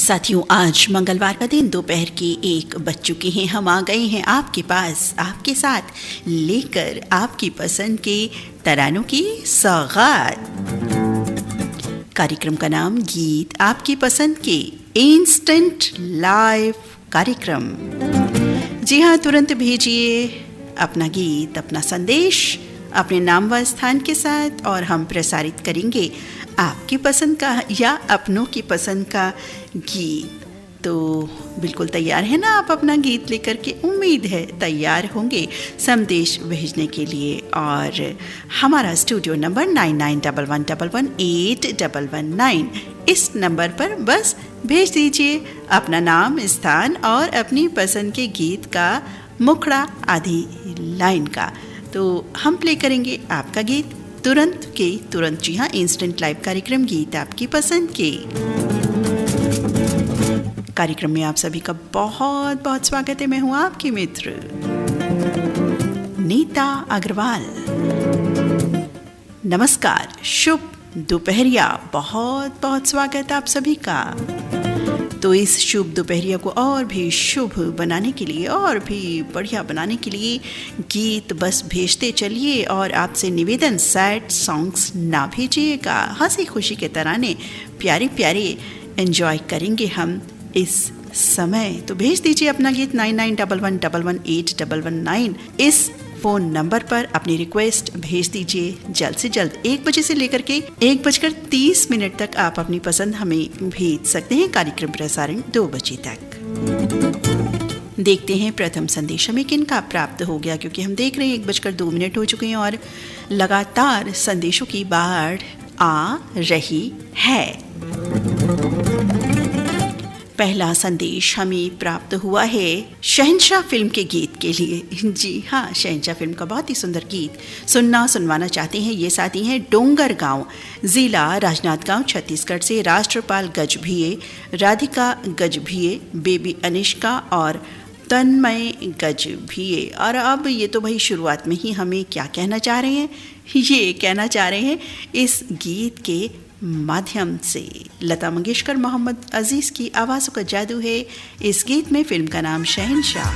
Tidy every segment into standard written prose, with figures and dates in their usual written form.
साथियों, आज मंगलवार का दिन दोपहर के 1 बज चुके हैं। हम आ गए हैं आपके पास, आपके साथ लेकर आपकी पसंद के तरानों की सौगात। कार्यक्रम का नाम गीत आपकी पसंद के इंस्टेंट लाइव कार्यक्रम। जी हाँ, तुरंत भेजिए अपना गीत, अपना संदेश अपने नाम व स्थान के साथ और हम प्रसारित करेंगे आपकी पसंद का या अपनों की पसंद का गीत। तो बिल्कुल तैयार है ना आप अपना गीत लेकर के? उम्मीद है तैयार होंगे संदेश भेजने के लिए। और हमारा स्टूडियो नंबर 9911118119, इस नंबर पर बस भेज दीजिए अपना नाम, स्थान और अपनी पसंद के गीत का मुखड़ा आधी लाइन का। तो हम प्ले करेंगे आपका गीत तुरंत के तुरंत। जी हाँ, इंस्टेंट लाइव कार्यक्रम गीत आपकी पसंद के कार्यक्रम में आप सभी का बहुत बहुत स्वागत है। मैं हूँ आपकी मित्र नीता अग्रवाल। नमस्कार, शुभ दोपहरिया, बहुत बहुत स्वागत आप सभी का। तो इस शुभ दोपहरिया को और भी शुभ बनाने के लिए, और भी बढ़िया बनाने के लिए गीत बस भेजते चलिए। और आपसे निवेदन, सैड सॉन्ग्स ना भेजिएगा, हंसी खुशी के तराने प्यारे प्यारे एंजॉय करेंगे हम इस समय। तो भेज दीजिए अपना गीत 9911118119 इस फोन नंबर पर अपनी रिक्वेस्ट भेज दीजिए जल्द से जल्द। 1 बजे से लेकर के 1:30 तक आप अपनी पसंद हमें भेज सकते हैं। कार्यक्रम प्रसारण 2 बजे तक। देखते हैं प्रथम संदेश हमें किनका प्राप्त हो गया, क्योंकि हम देख रहे हैं 1:02 हो चुके हैं और लगातार संदेशों की बाढ़ आ रही है। पहला संदेश हमें प्राप्त हुआ है शहंशाह फिल्म के गीत के लिए। जी हाँ, शहंशाह फिल्म का बहुत ही सुंदर गीत सुनवाना चाहते हैं। ये साथी हैं डोंगर गांव, जिला राजनांदगांव, छत्तीसगढ़ से राष्ट्रपाल गजभिये, राधिका गजभिये, बेबी अनिष्का और तन्मय गजभिये। और अब ये तो भाई शुरुआत में ही हमें क्या कहना चाह रहे हैं, ये कहना चाह रहे हैं इस गीत के माध्यम से। लता मंगेशकर, मोहम्मद अजीज की आवाज़ों का जादू है इस गीत में। फिल्म का नाम शहंशाह।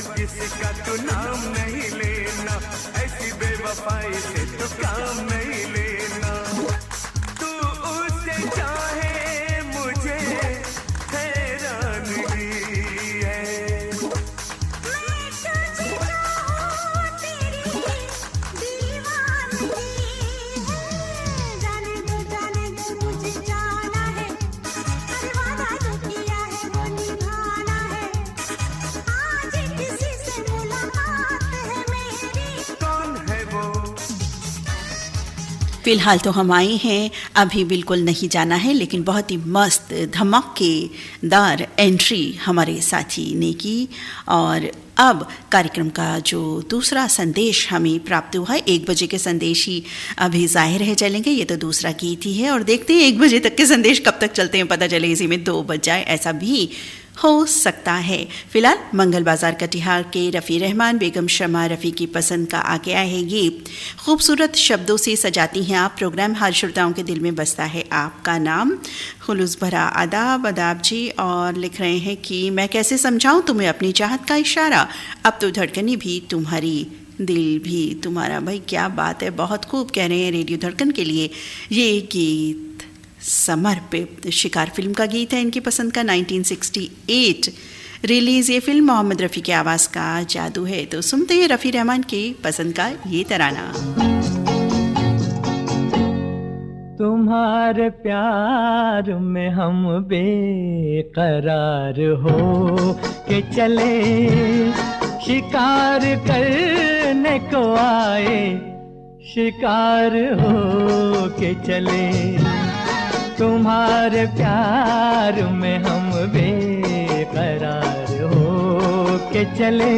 किसका तो नाम नहीं लेना, ऐसी बेवफाई से तो काम नहीं लेना। तू उससे चाहे मुझे हैरानगी है। मैं तुझे चाहूं तेरी दीवानगी है। जाने दो मुझे जाना फिलहाल तो हम आए हैं, अभी बिल्कुल नहीं जाना है, लेकिन बहुत ही मस्त धमाकेदार एंट्री हमारे साथी ने की। और अब कार्यक्रम का जो दूसरा संदेश हमें प्राप्त हुआ है, 1 बजे के संदेश ही अभी जाहिर है चलेंगे, ये तो दूसरा गीत ही है और देखते हैं 1 बजे तक के संदेश कब तक चलते हैं, पता चले इसी में 2 बज जाए, ऐसा भी हो सकता है। फिलहाल मंगल बाजार कटिहार के रफ़ी रहमान बेगम शमा रफ़ी की पसंद का आ गया है ये। खूबसूरत शब्दों से सजाती हैं आप प्रोग्राम, हर श्रोताओं के दिल में बसता है आपका नाम। खुलूस भरा आदाब आदाब जी, और लिख रहे हैं कि मैं कैसे समझाऊं तुम्हें अपनी चाहत का इशारा, अब तो धड़कने भी तुम्हारी, दिल भी तुम्हारा। भाई क्या बात है, बहुत खूब कह रहे हैं। रेडियो धड़कन के लिए ये गीत समर्पित। शिकार फिल्म का गीत है इनकी पसंद का, 1968 रिलीज ये फिल्म। मोहम्मद रफ़ी की आवाज़ का जादू है, तो सुनते हैं रफ़ी रहमान की पसंद का ये तराना। तुम्हारे प्यार में हम बेकरार हो के चले, शिकार करने को आए, शिकार हो के चले। तुम्हारे प्यार में हम बेकरार हो के चले,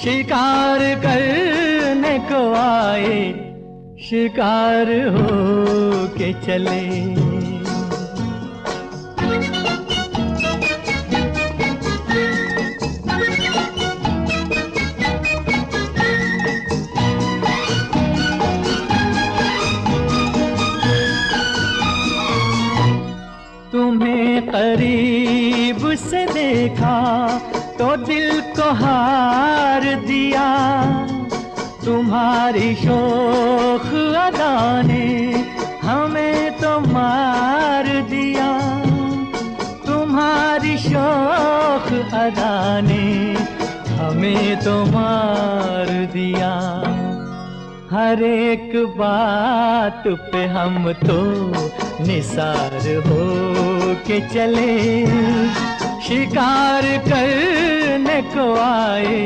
शिकार करने को आए, शिकार हो के चले। तुम्हें करीब से देखा तो दिल को हार दिया, तुम्हारी शोख अदा ने हमें तो मार दिया, तुम्हारी शोख अदा ने हमें तो मार दिया। हर एक बात पे हम तो निसार हो के चले, शिकार करने को आए,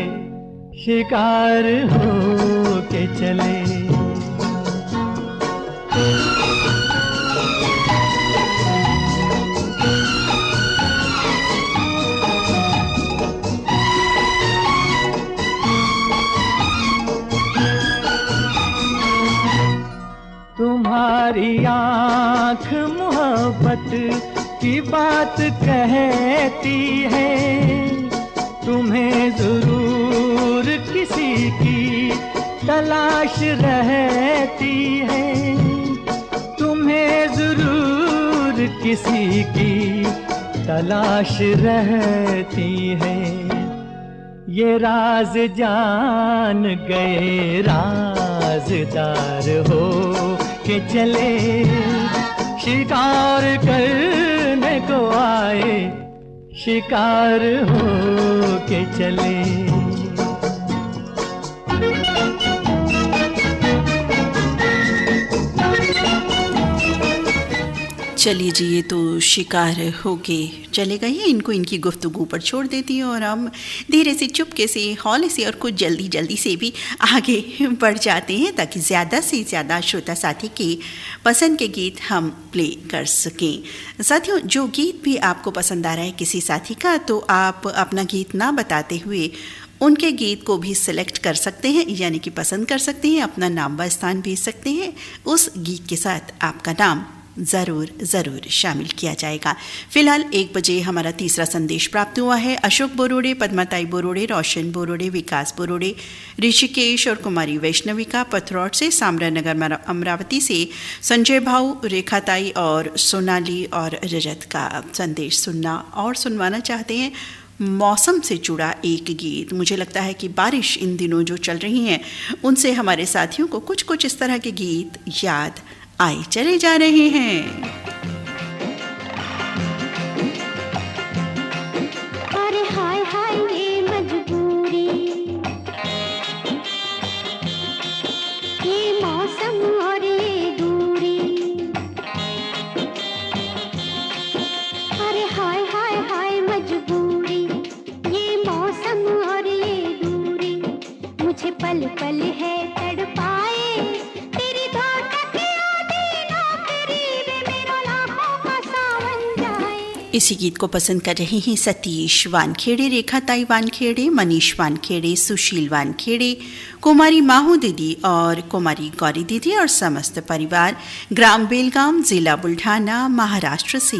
शिकार हो के चले। तुम्हारी आँख मोहब्बत की बात कहती है, तुम्हें जरूर किसी की तलाश रहती है, तुम्हें जरूर किसी की तलाश रहती है। ये राज जान गए राजदार हो के चले, शिकार करने को आए, शिकार हो के चले। चलिए जी, ये तो शिकार होके चले गए हैं, इनको इनकी गुफ्तगू पर छोड़ देती हूँ और हम धीरे से चुपके से हौले से और कुछ जल्दी जल्दी से भी आगे बढ़ जाते हैं, ताकि ज़्यादा से ज़्यादा श्रोता साथी के पसंद के गीत हम प्ले कर सकें। साथियों, जो गीत भी आपको पसंद आ रहा है किसी साथी का, तो आप अपना गीत ना बताते हुए उनके गीत को भी सिलेक्ट कर सकते हैं, यानी कि पसंद कर सकते हैं, अपना नाम व स्थान भेज सकते हैं। उस गीत के साथ आपका नाम ज़रूर शामिल किया जाएगा। फिलहाल 1 बजे हमारा तीसरा संदेश प्राप्त हुआ है। अशोक बोरोड़े, पद्माताई बोरोड़े, रोशन बोरोड़े, विकास बोरोड़े, ऋषिकेश और कुमारी वैष्णवी का पथरौट से, सामरानगर अमरावती से संजय भाऊ, रेखाताई और सोनाली और रजत का संदेश सुनना और सुनवाना चाहते हैं। मौसम से जुड़ा एक गीत, मुझे लगता है कि बारिश इन दिनों जो चल रही हैं उनसे हमारे साथियों को कुछ इस तरह के गीत याद आए चले जा रहे हैं। अरे हाय हाय ये मजबूरी, ये मौसम और ये दूरी, अरे हाय हाय हाय मजबूरी, ये मौसम और ये दूरी, मुझे पल पल है तड़पाए तेरी धड़कन इसी गीत को पसंद कर रहे हैं सतीश वानखेड़े, रेखा ताई वानखेड़े, मनीष वानखेड़े, सुशील वानखेड़े, कुमारी माहू दीदी और कुमारी गौरी दीदी और समस्त परिवार, ग्राम बेलगाम, जिला बुल्ढाना, महाराष्ट्र से।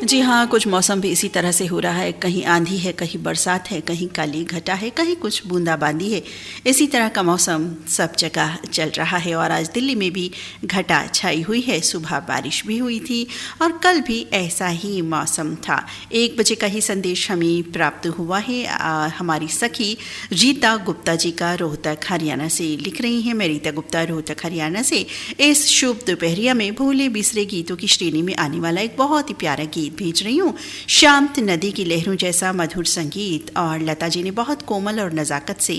जी हाँ, कुछ मौसम भी इसी तरह से हो रहा है। कहीं आंधी है, कहीं बरसात है, कहीं काली घटा है, कहीं कुछ बूंदाबांदी है। इसी तरह का मौसम सब जगह चल रहा है और आज दिल्ली में भी घटा छाई हुई है। सुबह बारिश भी हुई थी और कल भी ऐसा ही मौसम था। 1 बजे का ही संदेश हमें प्राप्त हुआ है। हमारी सखी रीता गुप्ता जी का रोहतक हरियाणा से लिख रही हैं। मैं रीता गुप्ता रोहतक हरियाणा से इस शुभ दोपहरिया में भूले बिसरे गीतों की श्रेणी में आने वाला एक बहुत ही प्यारा गीत भेज रही हूँ। शांत नदी की लहरों जैसा मधुर संगीत और लता जी ने बहुत कोमल और नजाकत से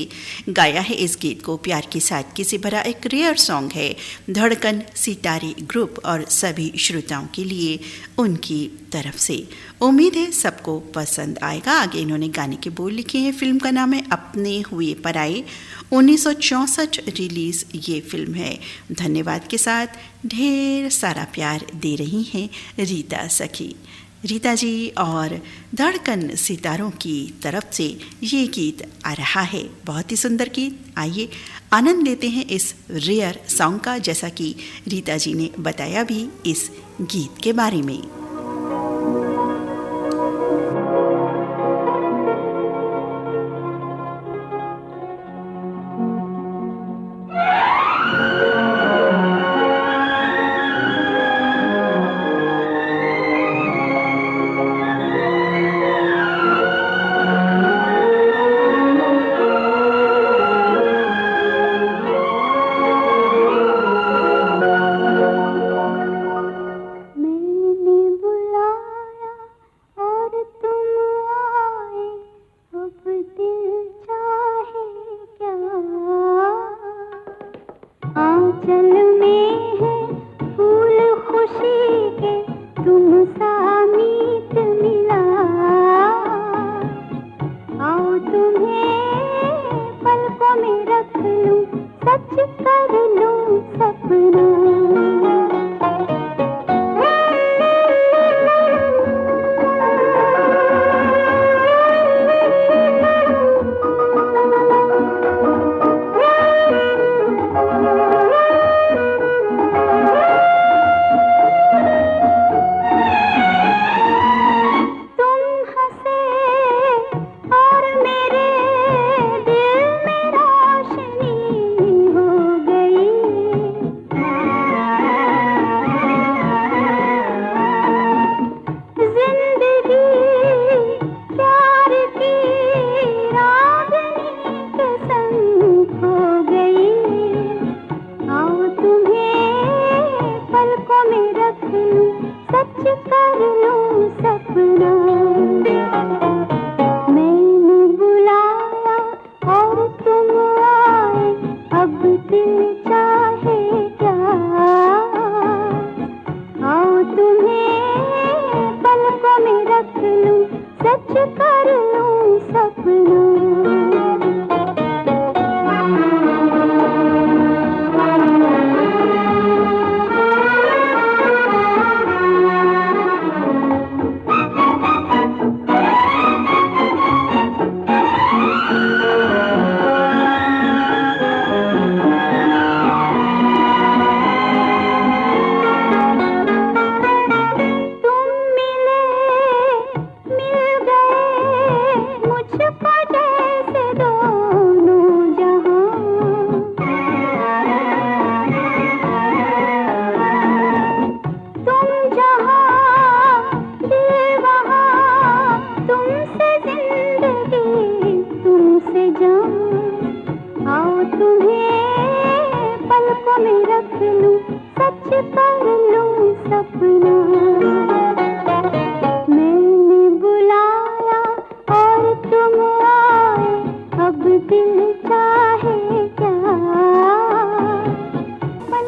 गाया है इस गीत को। प्यार की सादगी से भरा एक रेयर सॉन्ग है। धड़कन सितारे ग्रुप और सभी श्रोताओं के लिए उनकी तरफ से। उम्मीद है सबको पसंद आएगा। आगे इन्होंने गाने के बोल लिखे हैं। फिल्म का नाम है अपने हुए पराए। 1964 रिलीज ये फिल्म है। धन्यवाद के साथ ढेर सारा प्यार दे रही हैं रीता सखी। रीता जी और धड़कन सितारों की तरफ से ये गीत आ रहा है। बहुत ही सुंदर गीत। आइए आनंद लेते हैं इस रेयर सॉन्ग का, जैसा कि रीता जी ने बताया भी इस गीत के बारे में।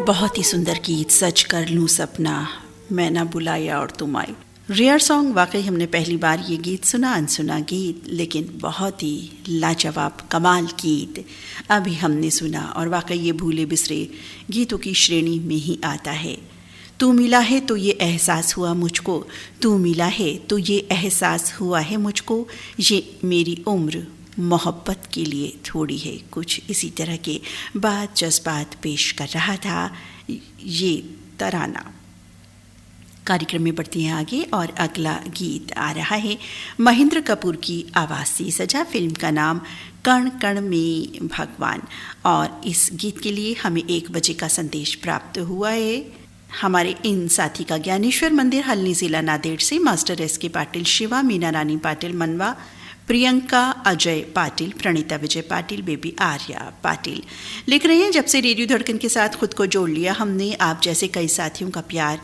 बहुत ही सुंदर गीत, सच कर लूं सपना मैं ना बुलाया और तुम आई। रेयर सॉन्ग, वाकई हमने पहली बार ये गीत सुना, अनसुना गीत, लेकिन बहुत ही लाजवाब कमाल गीत अभी हमने सुना और वाकई ये भूले बिसरे गीतों की श्रेणी में ही आता है। तू मिला है तो ये एहसास हुआ मुझको, तू मिला है तो ये एहसास हुआ है मुझको, ये मेरी उम्र मोहब्बत के लिए थोड़ी है। कुछ इसी तरह के बात जज्बात पेश कर रहा था ये तराना। कार्यक्रम में बढ़ते हैं आगे और अगला गीत आ रहा है महेंद्र कपूर की आवाज़ से सजा, फिल्म का नाम कण कण में भगवान। और इस गीत के लिए हमें 1 बजे का संदेश प्राप्त हुआ है हमारे इन साथी का ज्ञानेश्वर मंदिर, हल्नी जिला नांदेड़ से मास्टर S.K. पाटिल, शिवा, मीना रानी पाटिल, मनवा, प्रियंका, अजय पाटिल, प्रणीता विजय पाटिल, बेबी आर्या पाटिल लिख रहे हैं, जब से रेडियो धड़कन के साथ खुद को जोड़ लिया हमने, आप जैसे कई साथियों का प्यार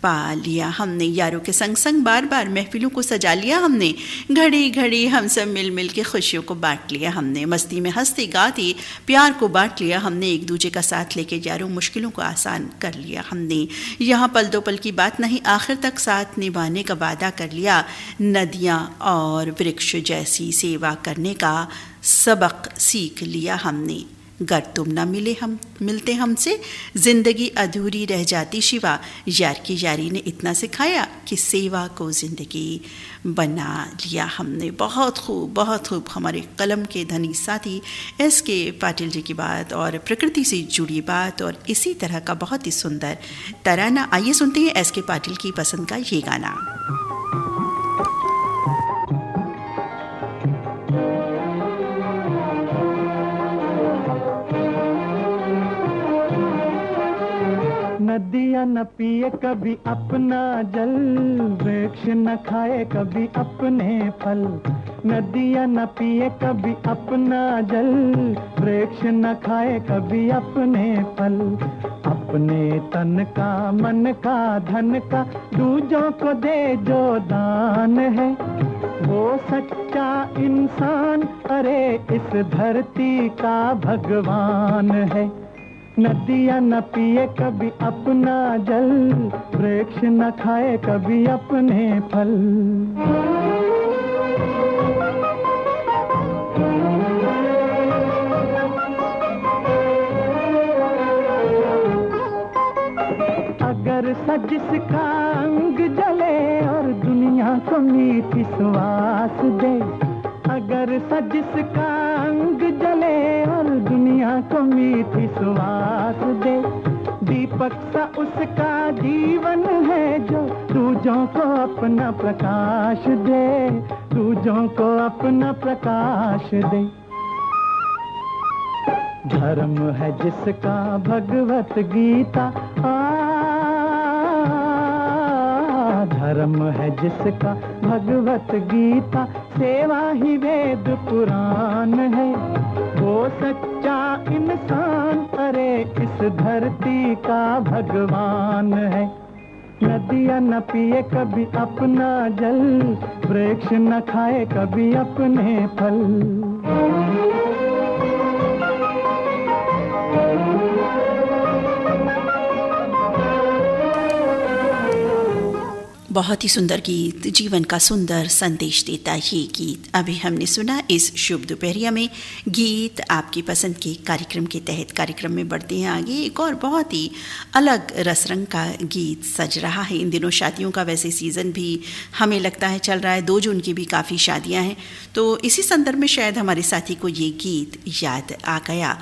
पा लिया हमने, यारों के संग संग बार बार महफिलों को सजा लिया हमने, घड़ी घड़ी हम सब मिल मिल के खुशियों को बांट लिया हमने, मस्ती में हंसते गाते प्यार को बांट लिया हमने, एक दूसरे का साथ लेके यारों मुश्किलों को आसान कर लिया हमने, यहाँ पल दो पल की बात नहीं, आखिर तक साथ निभाने का वादा कर लिया, नदियाँ और वृक्ष जैसी सेवा करने का सबक सीख लिया हमने, गर तुम ना मिलते हमसे जिंदगी अधूरी रह जाती शिवा, यार की यारी ने इतना सिखाया कि सेवा को जिंदगी बना लिया हमने। बहुत खूब हमारे कलम के धनी साथी S.K. पाटिल जी की बात और प्रकृति से जुड़ी बात और इसी तरह का बहुत ही सुंदर तराना। आइए सुनते हैं S.K. पाटिल की पसंद का ये गाना। नदियाँ न पिए कभी अपना जल, वृक्ष न खाए कभी अपने फल, नदियाँ न पिए कभी अपना जल, वृक्ष न खाए कभी अपने फल, अपने तन का मन का धन का दूजों को दे जो दान है, वो सच्चा इंसान अरे इस धरती का भगवान है। नदियाँ न पिए कभी अपना जल, वृक्ष न खाए कभी अपने फल। अगर सजिश का अंग जले और दुनिया को मीठी सुवास दे, अगर सजिश का अंग जले और दुनिया को मीठी सुवास दे, दीपक सा उसका जीवन है जो दूजों को अपना प्रकाश दे, दूजों को अपना प्रकाश दे। धर्म है जिसका भगवत गीता, धर्म है जिसका भगवत गीता, सेवा ही वेद पुराण है, वो सच्चा इंसान अरे इस धरती का भगवान है। नदियाँ न पिए कभी अपना जल, वृक्ष न खाए कभी अपने फल। बहुत ही सुंदर गीत, जीवन का सुंदर संदेश देता ये गीत अभी हमने सुना इस शुभ दोपहरिया में। गीत आपकी पसंद के कार्यक्रम के तहत कार्यक्रम में बढ़ते हैं आगे। एक और बहुत ही अलग रसरंग का गीत सज रहा है। इन दिनों शादियों का वैसे सीज़न भी हमें लगता है चल रहा है, 2 जून की भी काफ़ी शादियां हैं, तो इसी संदर्भ में शायद हमारे साथी को ये गीत याद आ गया।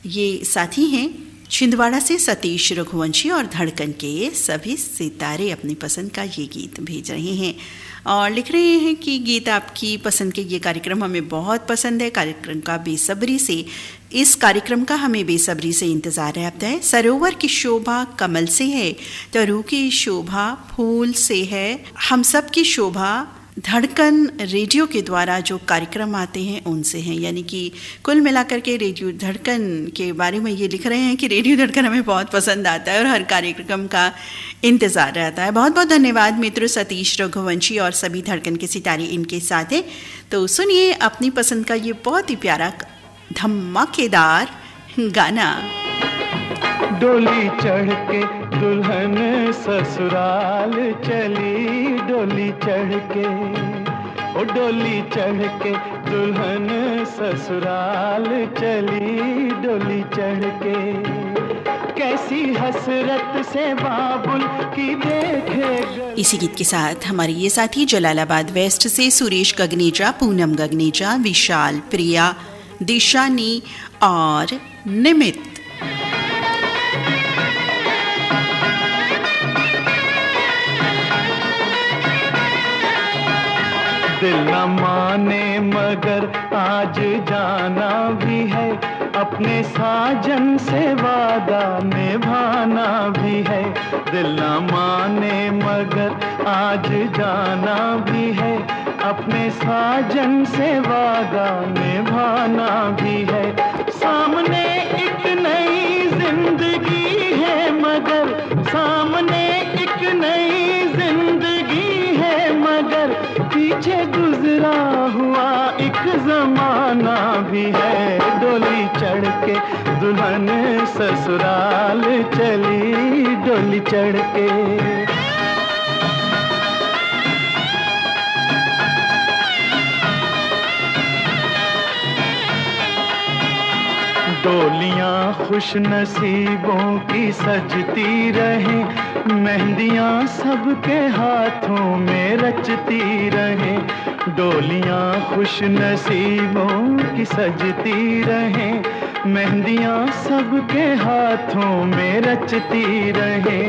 ये साथी हैं छिंदवाड़ा से सतीश रघुवंशी और धड़कन के सभी सितारे अपनी पसंद का ये गीत भेज रहे हैं और लिख रहे हैं कि गीत आपकी पसंद के ये कार्यक्रम हमें बहुत पसंद है। कार्यक्रम का बेसब्री से इस कार्यक्रम का हमें बेसब्री से इंतज़ार रहता है। सरोवर की शोभा कमल से है, तरु की शोभा फूल से है, हम सब की शोभा धड़कन रेडियो के द्वारा जो कार्यक्रम आते हैं उनसे हैं। यानी कि कुल मिलाकर के रेडियो धड़कन के बारे में ये लिख रहे हैं कि रेडियो धड़कन हमें बहुत पसंद आता है और हर कार्यक्रम का इंतज़ार रहता है। बहुत बहुत धन्यवाद मित्र सतीश रघुवंशी और सभी धड़कन के सितारे इनके साथ हैं। तो सुनिए अपनी पसंद का ये बहुत ही प्यारा धमाकेदार गाना। डोली चढ़ के दुल्हन ससुराल चली, डोली चढ़ के, ओ डोली चढ़ के दुल्हन ससुराल चली, डोली चढ़ के। कैसी हसरत से बाबुल की देखे। इसी गीत के साथ हमारे ये साथी जलालाबाद वेस्ट से सुरेश गगनेजा, पूनम गगनेजा, विशाल, प्रिया, दिशानी और निमित। दिल न माने मगर आज जाना भी है, अपने साजन से वादा निभाना भी है। दिल न माने मगर आज जाना भी है, अपने साजन से वादा निभाना भी है। सामने एक नई जिंदगी है मगर, सामने एक नई जिंदगी है मगर, पीछे गुजरा हुआ एक जमाना भी है। डोली चढ़ के दुल्हन ससुराल चली, डोली चढ़ के। डोलियां खुश नसीबों की सजती रहे, मेहंदियां सबके हाथों में रचती रहे। डोलियां खुश नसीबों की सजती रहे, मेहंदियां सबके हाथों में रचती रहे।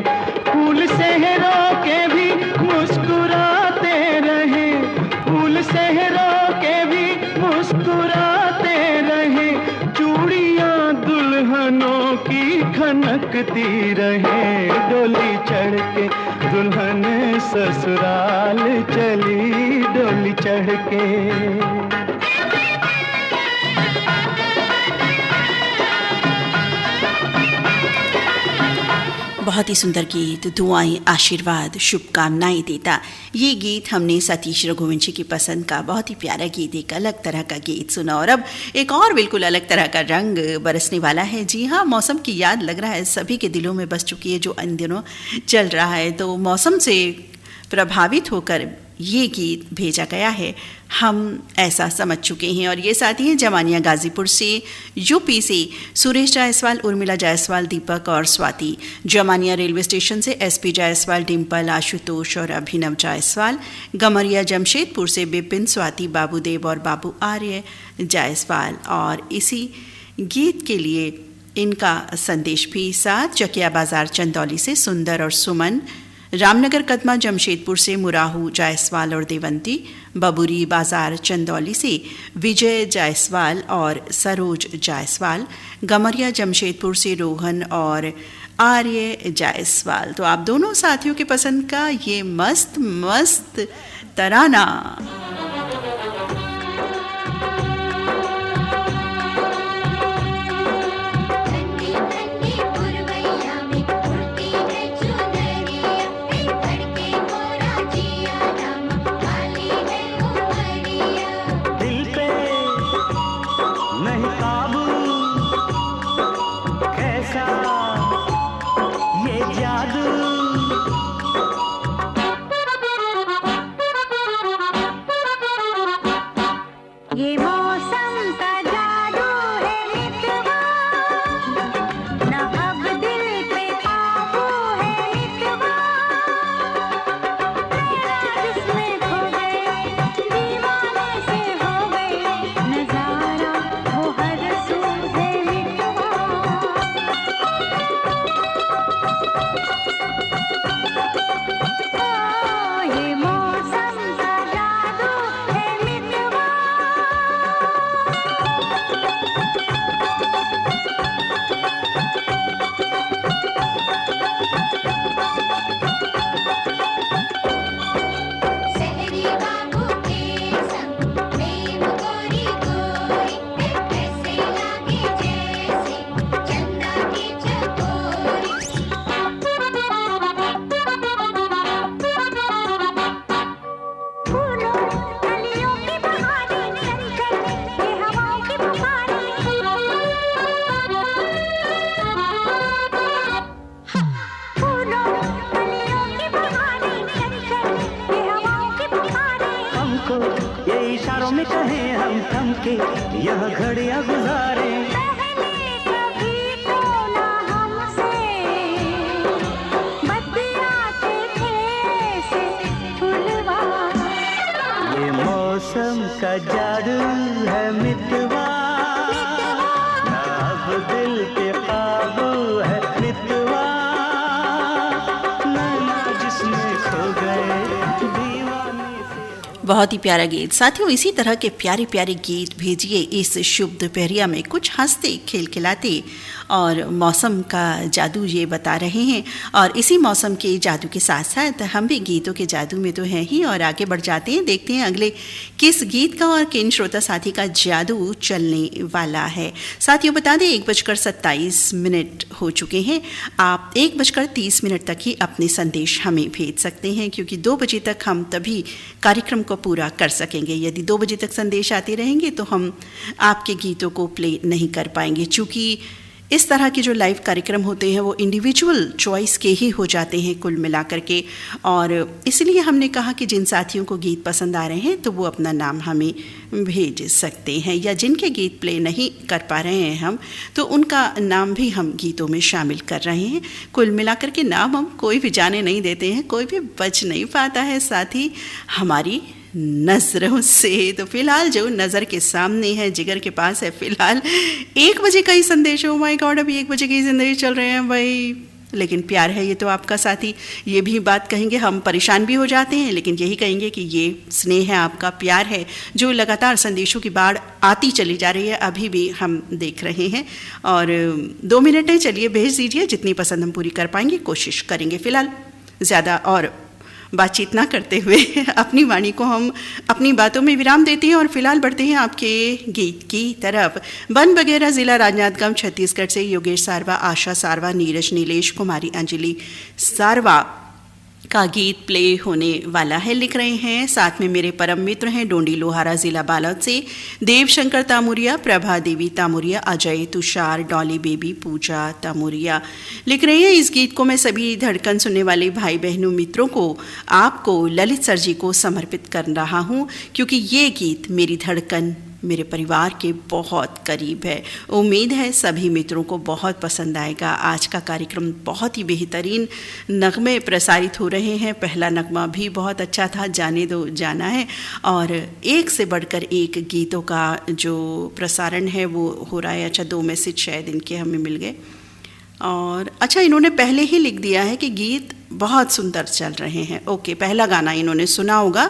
फूल सहरा के भी मुस्कुराते रहे, फूल सहरा के भी मुस्कुराते रहे। चूड़ियां दुल्हनों की खनकती रहे, डोली चढ़ के दुल्हन ससुराल चली, डोली चढ़ के। बहुत ही सुंदर गीत, दुआएं, आशीर्वाद, शुभकामनाएं देता। ये गीत हमने सतीश रघुवंशी की पसंद का बहुत ही प्यारा गीत, एक अलग तरह का गीत सुना। और अब एक और बिल्कुल अलग तरह का रंग बरसने वाला है। जी हाँ, मौसम की याद लग रहा है सभी के दिलों में बस चुकी है, जो इन दिनों चल रहा है। तो मौसम से प्रभावित होकर ये गीत भेजा गया है, हम ऐसा समझ चुके हैं। और ये साथी हैं जमानिया गाजीपुर से, यूपी से सुरेश जायसवाल, उर्मिला जायसवाल, दीपक और स्वाति। जमानिया रेलवे स्टेशन से एसपी जायसवाल, डिम्पल, आशुतोष और अभिनव जायसवाल। गमरिया जमशेदपुर से बिपिन, स्वाति, बाबूदेव और बाबू आर्य जायसवाल। और इसी गीत के लिए इनका संदेश भी साथ। चकिया बाजार चंदौली से सुंदर और सुमन। रामनगर कदमा जमशेदपुर से मुराहू जायसवाल और देवंती। बबुरी बाजार चंदौली से विजय जायसवाल और सरोज जायसवाल। गमरिया जमशेदपुर से रोहन और आर्य जायसवाल। तो आप दोनों साथियों के पसंद का ये मस्त मस्त तराना। के यह घड़ियां गुजारे। पहले कभी तो ना हमसे बतियाते थे ऐसे ठुलवा। ये मौसम का जादू है मितवा, ना अब दिल पे काबू है मितवा, नैना जिसमें खो गए दीवाने से। बहुत ही प्यारा गीत। साथियों, इसी तरह के प्यारे प्यारे गीत भेजिए इस शुभ दोपहरिया में। कुछ हंसते खिलखिलाते और मौसम का जादू ये बता रहे हैं, और इसी मौसम के जादू के साथ साथ हम भी गीतों के जादू में तो हैं ही। और आगे बढ़ जाते हैं, देखते हैं अगले किस गीत का और किन श्रोता साथी का जादू चलने वाला है। साथियों, बता दें 1:27 हो चुके हैं। आप 1:30 तक ही अपने संदेश हमें भेज सकते हैं, क्योंकि 2 बजे तक हम तभी कार्यक्रम को पूरा कर सकेंगे। यदि 2 बजे तक संदेश आते रहेंगे तो हम आपके गीतों को प्ले नहीं कर पाएंगे। चूँकि इस तरह के जो लाइव कार्यक्रम होते हैं वो इंडिविजुअल चॉइस के ही हो जाते हैं कुल मिलाकर के, और इसलिए हमने कहा कि जिन साथियों को गीत पसंद आ रहे हैं तो वो अपना नाम हमें भेज सकते हैं, या जिनके गीत प्ले नहीं कर पा रहे हैं हम, तो उनका नाम भी हम गीतों में शामिल कर रहे हैं। कुल मिलाकर के नाम हम कोई भी जाने नहीं देते हैं, कोई भी बच नहीं पाता है साथ ही हमारी नजरों से। तो फिलहाल जो नज़र के सामने है, जिगर के पास है, फिलहाल 1 बजे का ही संदेश। ओ माय गॉड, अभी 1 बजे के ही संदेश चल रहे हैं भाई। लेकिन प्यार है ये तो आपका साथी, ये भी बात कहेंगे। हम परेशान भी हो जाते हैं, लेकिन यही कहेंगे कि ये स्नेह है आपका, प्यार है, जो लगातार संदेशों की बाढ़ आती चली जा रही है, अभी भी हम देख रहे हैं। और 2 मिनट है, चलिए भेज दीजिए, जितनी पसंद हम पूरी कर पाएंगे कोशिश करेंगे। फिलहाल ज़्यादा और बातचीत ना करते हुए अपनी वाणी को हम अपनी बातों में विराम देते हैं और फिलहाल बढ़ते हैं आपके गीत की तरफ। बन बगेरा, जिला राजनांदगांव, छत्तीसगढ़ से योगेश सारवा, आशा सारवा, नीरज, नीलेश, कुमारी अंजलि सारवा का गीत प्ले होने वाला है। लिख रहे हैं, साथ में मेरे परम मित्र हैं डोंडी लोहारा, जिला बालोद से देवशंकर तामुरिया, प्रभा देवी तामुरिया, अजय, तुषार, डॉली बेबी, पूजा तामुरिया। लिख रहे हैं, इस गीत को मैं सभी धड़कन सुनने वाले भाई बहनों मित्रों को, आपको, ललित सर जी को समर्पित कर रहा हूँ, क्योंकि ये गीत मेरी धड़कन मेरे परिवार के बहुत करीब है। उम्मीद है सभी मित्रों को बहुत पसंद आएगा। आज का कार्यक्रम बहुत ही बेहतरीन नगमे प्रसारित हो रहे हैं। पहला नगमा भी बहुत अच्छा था, जाने दो जाना है, और एक से बढ़कर एक गीतों का जो प्रसारण है वो हो रहा है। अच्छा, 2 मैसेज शायद इनके हमें मिल गए, और अच्छा इन्होंने पहले ही लिख दिया है कि गीत बहुत सुंदर चल रहे हैं। ओके, पहला गाना इन्होंने सुना होगा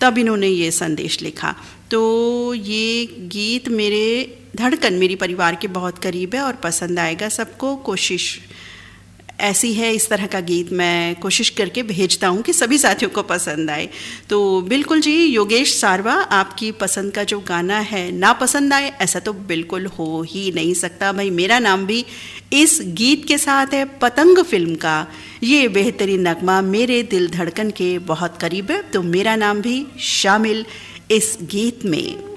तब इन्होंने ये संदेश लिखा। तो ये गीत मेरे धड़कन मेरी परिवार के बहुत करीब है और पसंद आएगा सबको। कोशिश ऐसी है, इस तरह का गीत मैं कोशिश करके भेजता हूँ कि सभी साथियों को पसंद आए। तो बिल्कुल जी योगेश सारवा, आपकी पसंद का जो गाना है ना पसंद आए ऐसा तो बिल्कुल हो ही नहीं सकता भाई। मेरा नाम भी इस गीत के साथ है, पतंग फिल्म का ये बेहतरीन नगमा मेरे दिल धड़कन के बहुत करीब है, तो मेरा नाम भी शामिल इस गीत में।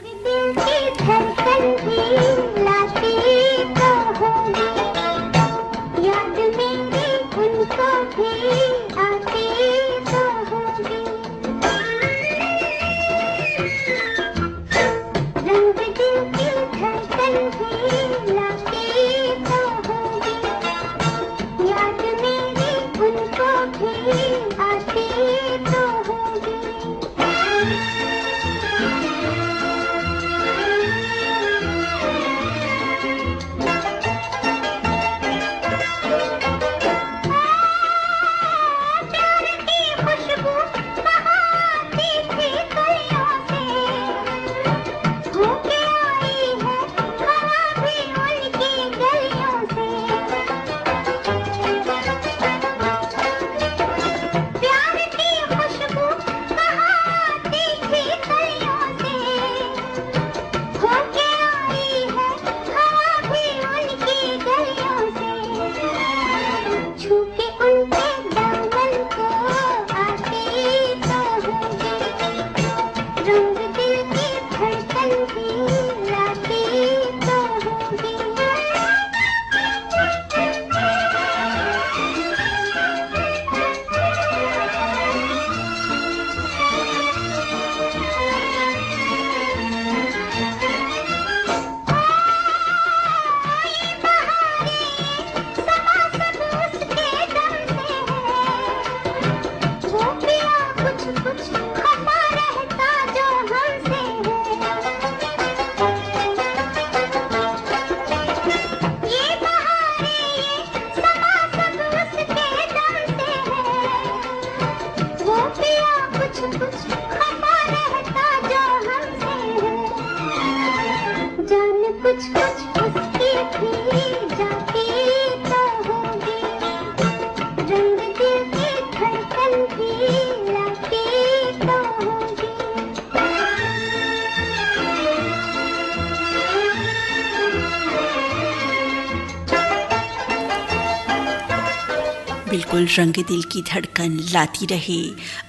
बिल्कुल रंग दिल की धड़कन लाती रहे,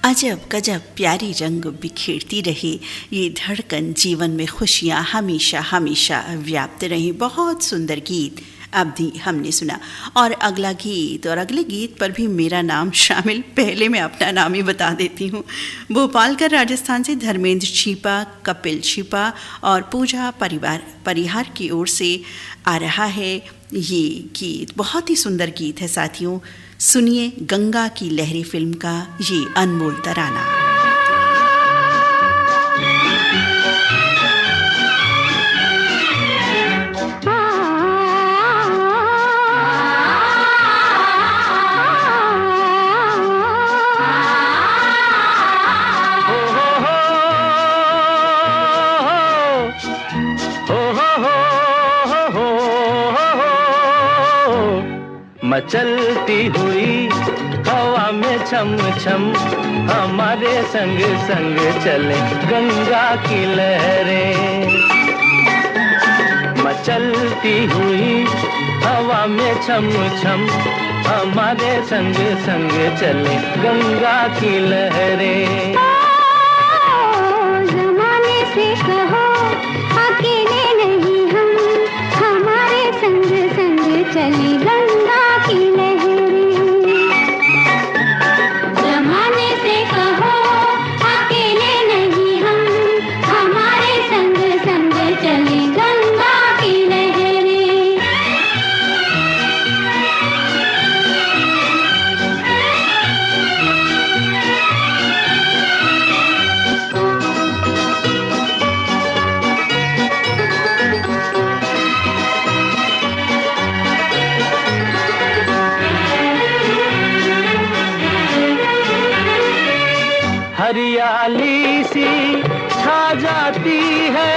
अजब गजब प्यारी रंग बिखेरती रहे, ये धड़कन जीवन में खुशियाँ हमेशा हमेशा व्याप्त रहे। बहुत सुंदर गीत अब भी हमने सुना। और अगला गीत और अगले गीत पर भी मेरा नाम शामिल। पहले मैं अपना नाम ही बता देती हूँ। भोपाल का राजस्थान से धर्मेंद्र छिपा, कपिल छिपा और पूजा परिहार की ओर से आ रहा है ये गीत। बहुत ही सुंदर गीत है साथियों। सुनिए गंगा की लहरें फिल्म का ये अनमोल तराना। मचलती हुई हवा में छम छम हमारे संग संग चले गंगा की लहरें। मचलती हुई हवा में छम छम हमारे संग संग चले गंगा की लहरें। ज़माने से कहो अकेले नहीं हम, हमारे संग संग चले गंगा की लहरें। ज़माने से कहो अकेले नहीं हम, हमारे संग संग चले गंगा की लहरें। हरियाली सी छा जाती है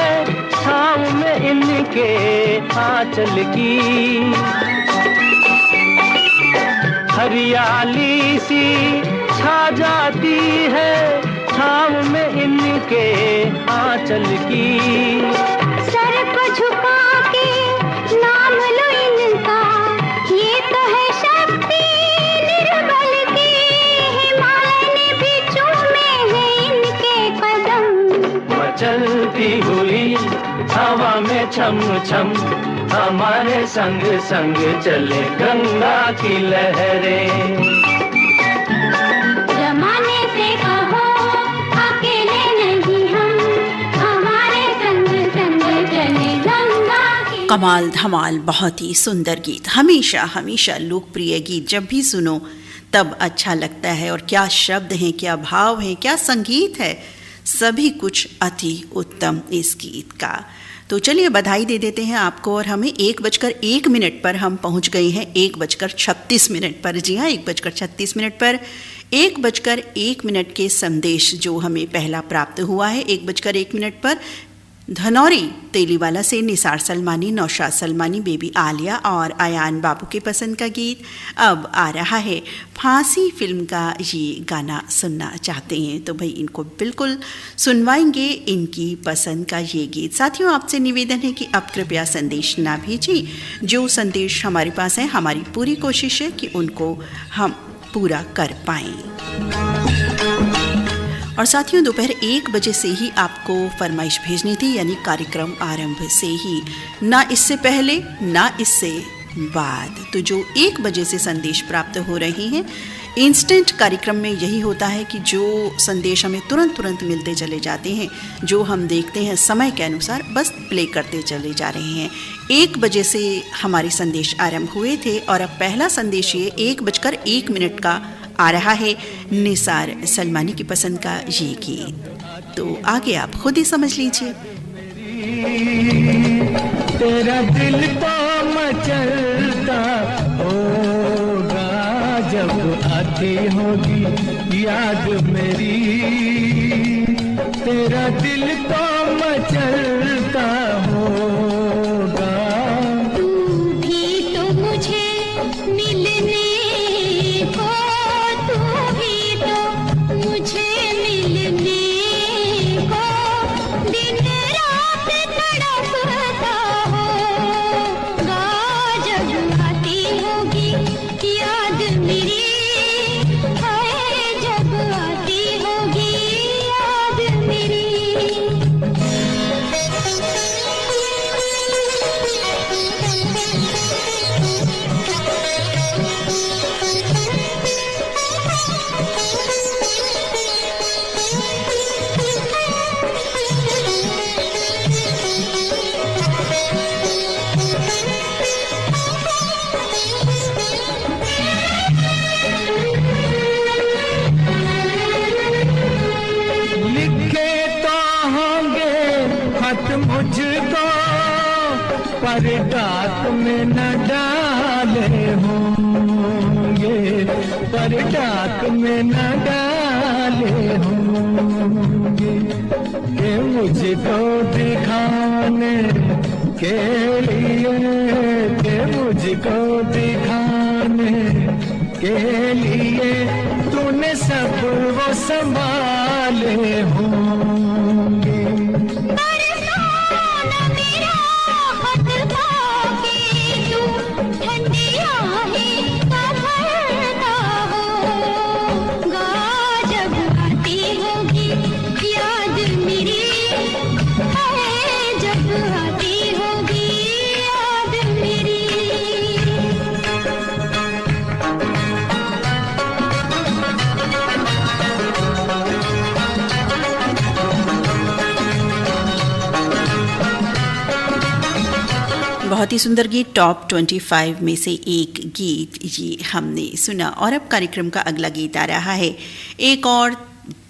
छाँव में इनके आंचल की। हरियाली सी छा जाती है छाँव में इनके आंचल की। सर को झुका के नाम लो इनका, ये तो है शक्ति निर्बल की। हिमालय ने भी चूमे हैं इनके कदम। मचलती हुई हवा में छम छम हमारे संग संग चले गंगा की लहरें। ज़माने से कहो अकेले नहीं हम, हमारे संग संग चले गंगा की। कमाल धमाल, बहुत ही सुंदर गीत। हमेशा हमेशा लोकप्रिय गीत जब भी सुनो तब अच्छा लगता है। और क्या शब्द हैं, क्या भाव हैं, क्या संगीत है, सभी कुछ अति उत्तम इस गीत का। तो चलिए बधाई दे देते हैं आपको। और हमें 1:01 पर हम पहुंच गए हैं 1:36 पर। जी हाँ, 1:36 पर 1:01 के संदेश जो हमें पहला प्राप्त हुआ है। 1:01 पर धनौरी तेलीवाला से निसार सलमानी, नौशाद सलमानी, बेबी आलिया और आयान बाबू के पसंद का गीत अब आ रहा है। फांसी फिल्म का ये गाना सुनना चाहते हैं तो भाई इनको बिल्कुल सुनवाएंगे, इनकी पसंद का ये गीत। साथियों, आपसे निवेदन है कि आप कृपया संदेश ना भेजिए। जो संदेश हमारे पास है, हमारी पूरी कोशिश है कि उनको हम पूरा कर पाएं। और साथियों, दोपहर 1 बजे से ही आपको फरमाइश भेजनी थी, यानी कार्यक्रम आरंभ से ही, ना इससे पहले ना इससे बाद। तो जो 1 बजे से संदेश प्राप्त हो रहे हैं, इंस्टेंट कार्यक्रम में यही होता है कि जो संदेश हमें तुरंत मिलते चले जाते हैं, जो हम देखते हैं समय के अनुसार बस प्ले करते चले जा रहे हैं। 1 बजे से हमारे संदेश आरंभ हुए थे और अब पहला संदेश ये 1:01 का आ रहा है निसार सलमानी की पसंद का ये गीत। तो आगे आप खुद ही समझ लीजिए। तेरा दिल तो मचलता होगा जब आती होगी याद मेरी। तेरा दिल तो मचलता होगा। तू भी तो मुझे मिलने को, तू भी तो मुझे मिलने को दिन रात तड़पता होगा जब आती होगी याद मेरी। पर डाक में न डाले होंगे, पर डाक में न डाले होंगे, कि मुझको दिखाने के लिए, कि मुझको दिखाने के लिए तूने सब वो संभाले होंगे। बहुत ही सुंदर गीत टॉप 25 में से एक गीत ये हमने सुना। और अब कार्यक्रम का अगला गीत आ रहा है, एक और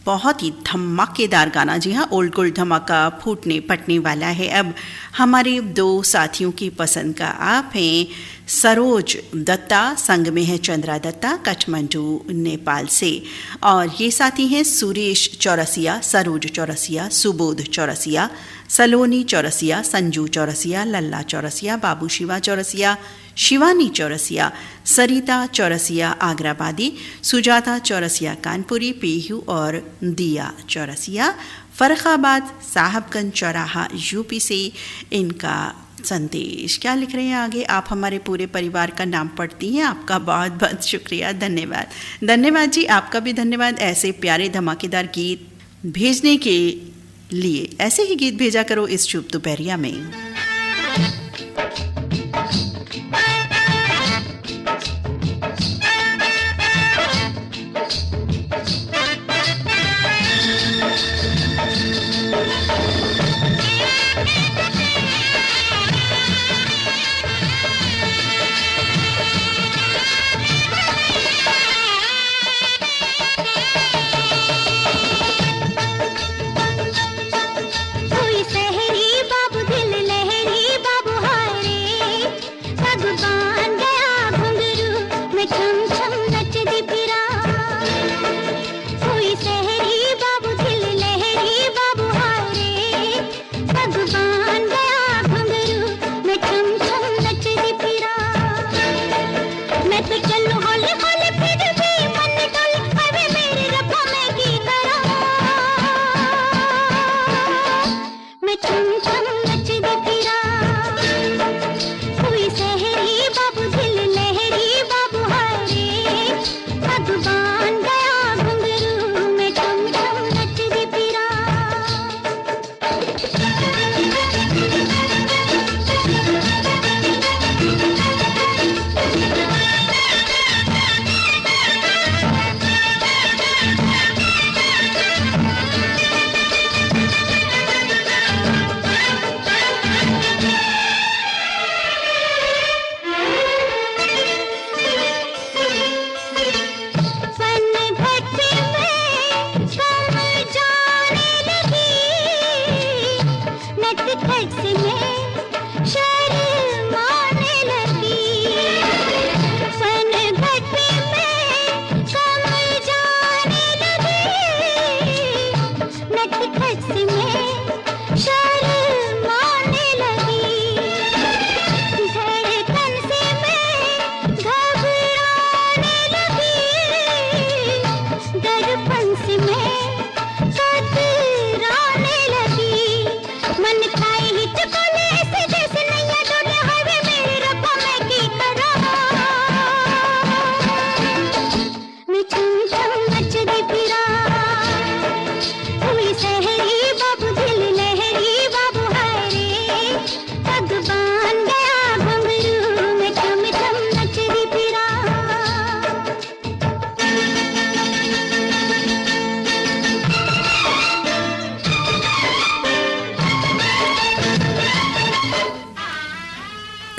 बहुत ही धमाकेदार गाना। जी हाँ, ओल्ड गोल्ड धमाका फूटने पटने वाला है। अब हमारे दो साथियों की पसंद का आप हैं सरोज दत्ता, संग में है चंद्रा दत्ता, काठमांडू नेपाल से। और ये साथी हैं सुरेश चौरसिया, सरोज चौरसिया, सुबोध चौरसिया, सलोनी चौरसिया, संजू चौरसिया, लल्ला चौरसिया, बाबू शिवा चौरसिया, शिवानी चौरसिया, सरिता चौरसिया आगराबादी, सुजाता चौरसिया कानपुरी, पीहू और दिया चौरसिया फर्रुखाबाद साहबगंज चौराहा यूपी से। इनका संदेश क्या लिख रहे हैं आगे, आप हमारे पूरे परिवार का नाम पढ़ती हैं, आपका बहुत बहुत शुक्रिया, धन्यवाद। धन्यवाद जी, आपका भी धन्यवाद ऐसे प्यारे धमाकेदार गीत भेजने के लिए। ऐसे ही गीत भेजा करो इस शुभ दोपहरिया में।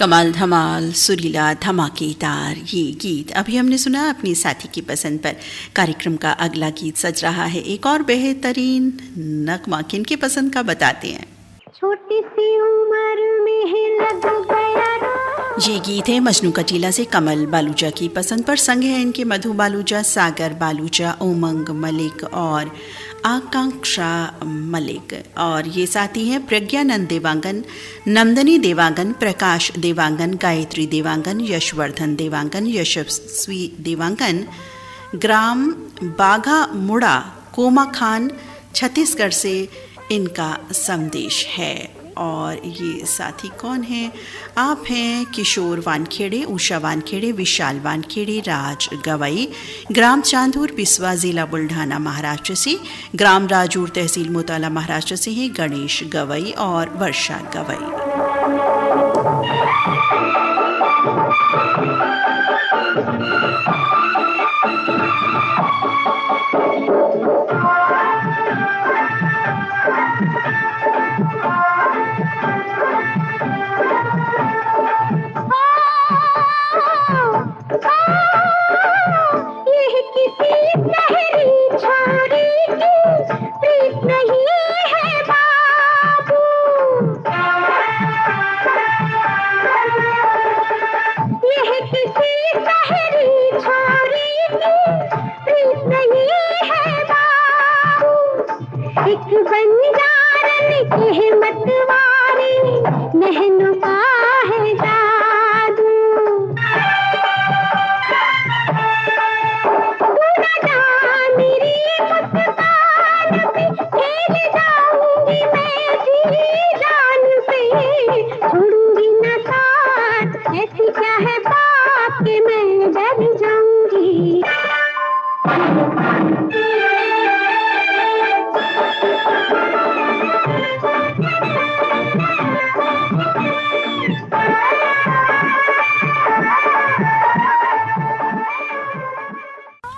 कमाल धमाल सुरीला धमाकेदार ये गीत अभी हमने सुना अपनी साथी की पसंद पर। कार्यक्रम का अगला गीत सज रहा है एक और बेहतरीन नगमा, किनकी पसंद का बताते हैं। छोटी सी उम्र में लग गया रो। ये गीत है मजनू कटीला से कमल बालूजा की पसंद पर। संग है इनके मधु बालूजा, सागर बालूजा, उमंग मलिक और आकांक्षा मलिक। और ये साथी हैं प्रज्ञानंद देवांगन, नंदनी देवांगन, प्रकाश देवांगन, गायत्री देवांगन, यशवर्धन देवांगन, यशस्वी देवांगन, ग्राम बाघा मुड़ा, कोमा खान, छत्तीसगढ़ से इनका संदेश है। और ये साथी कौन हैं? आप हैं किशोर वानखेड़े, उषा वानखेड़े, विशाल वानखेड़े, राज गवई, ग्राम चांदूर बिस्वा, जिला बुल्ढाना महाराष्ट्र से, ग्राम राजूर तहसील मोताला महाराष्ट्र से हैं गणेश गवई और वर्षा गवई।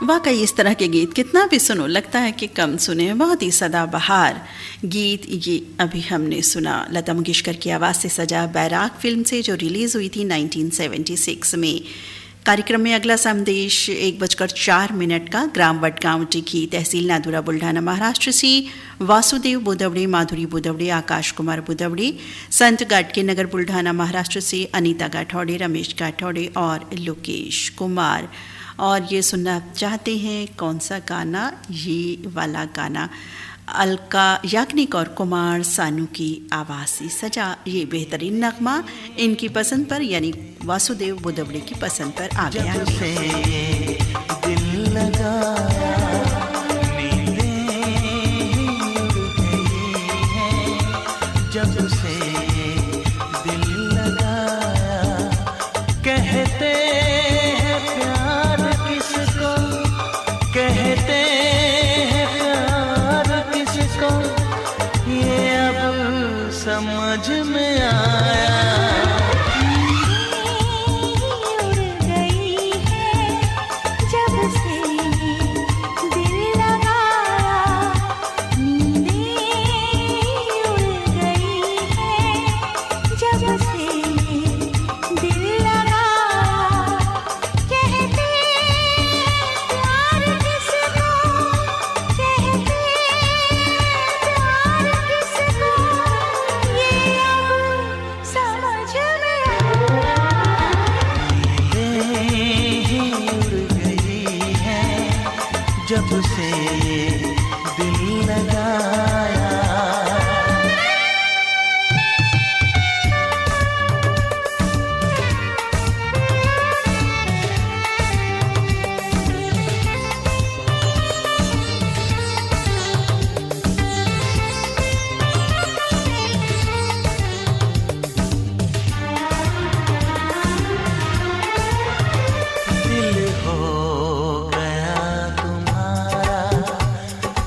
वाकई इस तरह के गीत कितना भी सुनो लगता है कि कम सुने। बहुत ही सदाबहार गीत ये अभी हमने सुना लता मंगेशकर की आवाज़ से सजा बैराग फिल्म से, जो रिलीज़ हुई थी 1976 में। कार्यक्रम में अगला संदेश 1:04 का ग्राम वडगांव टिकी, तहसील नादुरा, बुल्ढाना महाराष्ट्र से वासुदेव बुदवड़े, माधुरी बुदवड़े, आकाश कुमार बुदवड़े, संत गाटके नगर बुल्ढाना महाराष्ट्र से अनीता गाठौड़े, रमेश गाठौड़े और लोकेश कुमार। और ये सुनना चाहते हैं कौन सा गाना? ये वाला गाना अलका याग्निक और कुमार सानू की आवाज़ से सजा। ये बेहतरीन नगमा इनकी पसंद पर यानी वासुदेव बुदवड़े की पसंद पर आ गया। जब से दिल लगाया नींदें उड़ गई हैं, जब से दिल लगाया कहते हैं प्यार किसको, कहते हैं प्यार किसको, ये अब समझ में आया। जब से दिल लगाया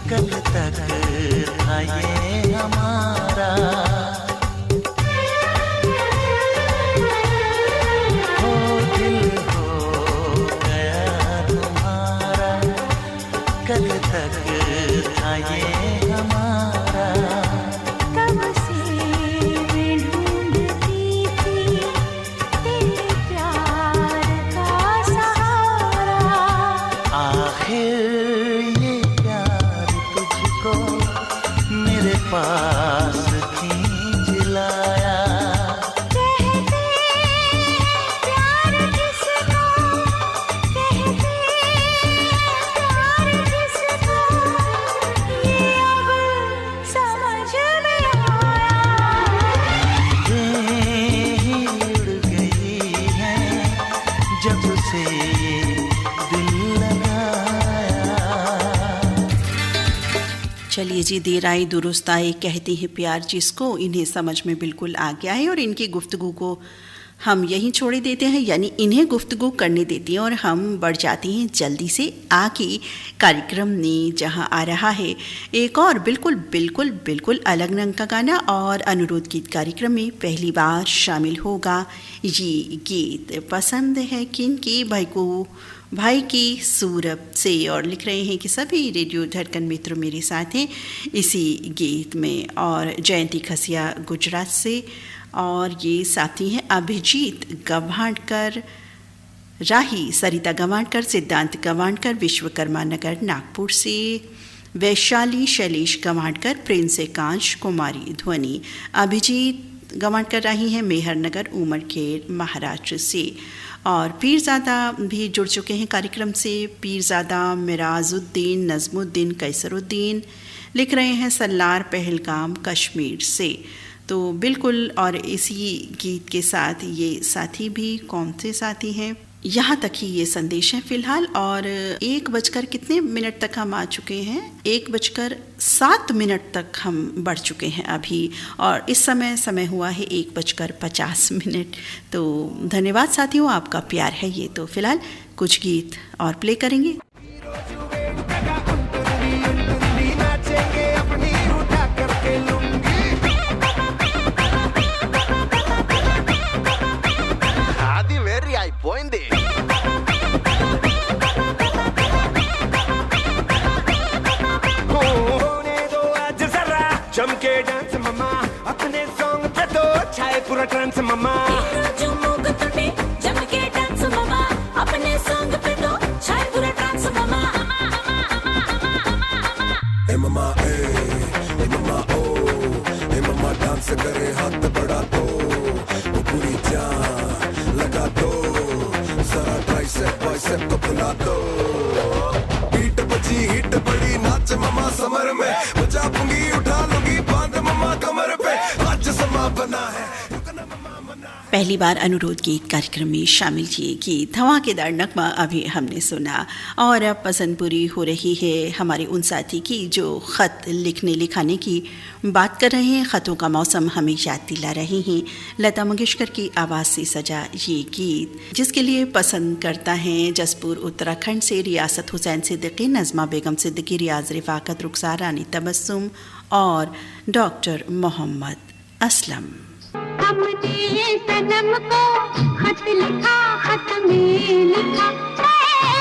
कहते ये दिल लगाया। चलिए जी, देर आई दुरुस्त आई कहते हैं प्यार जिसको, इन्हें समझ में बिल्कुल आ गया है और इनकी गुफ्तगू को हम यहीं छोड़े देते हैं, यानी इन्हें गुफ्तगू करने देते हैं और हम बढ़ जाते हैं जल्दी से आगे कार्यक्रम में, जहां आ रहा है एक और बिल्कुल बिल्कुल बिल्कुल अलग रंग का गाना। और अनुरोध गीत कार्यक्रम में पहली बार शामिल होगा ये गीत। पसंद है किनकी? भाई की सूरत से, और लिख रहे हैं कि सभी रेडियो धड़कन मित्र मेरे साथ हैं इसी गीत में। और जयंती खसिया गुजरात से, और ये साथी हैं अभिजीत गवाणकर, राही सरिता गवाणकर, सिद्धांत गवाणकर, विश्वकर्मा नगर नागपुर से, वैशाली शैलेश गवाणकर, प्रिंस एकांश, कुमारी ध्वनि। अभिजीत गवाणकर राही हैं मेहर नगर उमरखेड़ महाराष्ट्र से। और पीरजादा भी जुड़ चुके हैं कार्यक्रम से, पीरजादा मिराजुद्दीन, नजमुद्दीन, कैसरुद्दीन, लिख रहे हैं सल्लार पहलगाम कश्मीर से। तो बिल्कुल, और इसी गीत के साथ ये साथी भी, कौन से साथी हैं, यहाँ तक ही ये संदेश है फिलहाल। और 1:00 तक हम आ चुके हैं, 1:07 तक हम बढ़ चुके हैं अभी, और इस समय हुआ है 1:50। तो धन्यवाद साथियों, आपका प्यार है ये। तो फिलहाल कुछ गीत और प्ले करेंगे। चमके डांस मम्मा, अपने सॉन्ग पे तो छाए पूरा ट्रांस मम्मा। जो मोग तोटे चमके डांस मम्मा, अपने सॉन्ग पे तो छाए पूरा ट्रांस मम्मा। ए मम्मा ए मम्मा ओ, ए मम्मा डांस करे हाथ बढ़ा दो, वो पूरी जान लगा दो, जरा ट्राइसेप बाइसेप को बुला दो। बीट बजी हिट बड़ी नाच मम्मा समर में, बजा पुंगी उठा लूंगी बांध मम्मा कमर पे, आज समा बना है। पहली बार अनुरोध गीत कार्यक्रम में शामिल ये गीत धमाकेदार नगमा अभी हमने सुना। और अब पसंद पूरी हो रही है हमारे उन साथी की जो ख़त लिखने लिखाने की बात कर रहे हैं, ख़तों का मौसम हमें याद दिला रहे हैं। लता मंगेशकर की आवाज़ से सजा ये गीत, जिसके लिए पसंद करता है जसपुर उत्तराखंड से रियासत हुसैन सिद्दीकी, नज़मा बेगम सिद्दीकी, रियाज रिफाकत, रुखसार रानी तबस्सुम और डॉक्टर मोहम्मद असलम। हमने सनम को खत लिखा, खत में लिखा,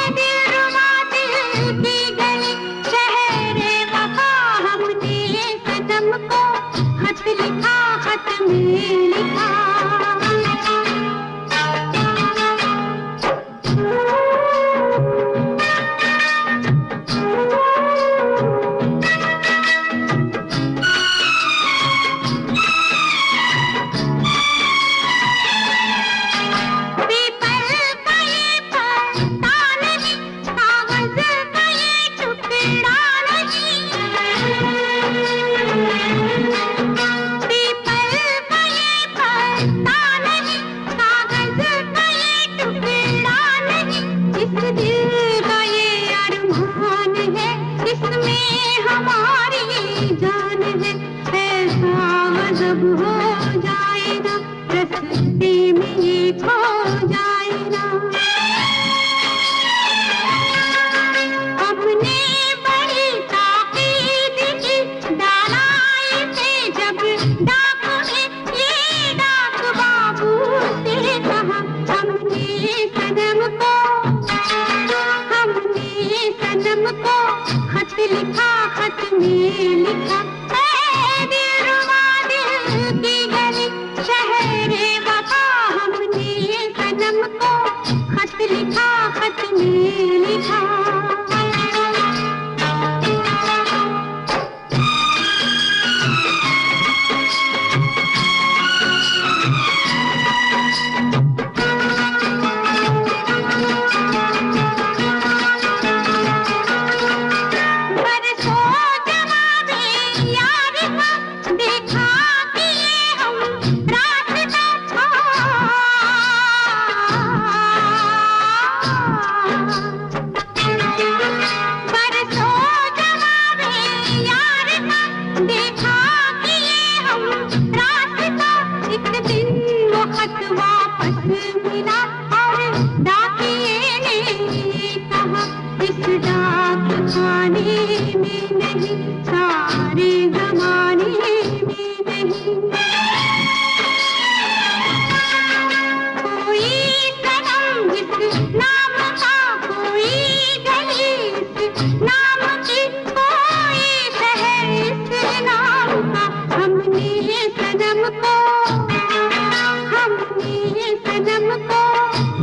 दिलरुबा दिल की गली शहरे वफा। हमने सनम को खत लिखा, खत में लिखा। बरसों जवाबी कहा इस डाक खाने में नहीं, सारे जमाने में नहीं। कोई सनम जिस नाम का, कोई गली इस नाम की, कोई शहर इस नाम का। हमने सनम को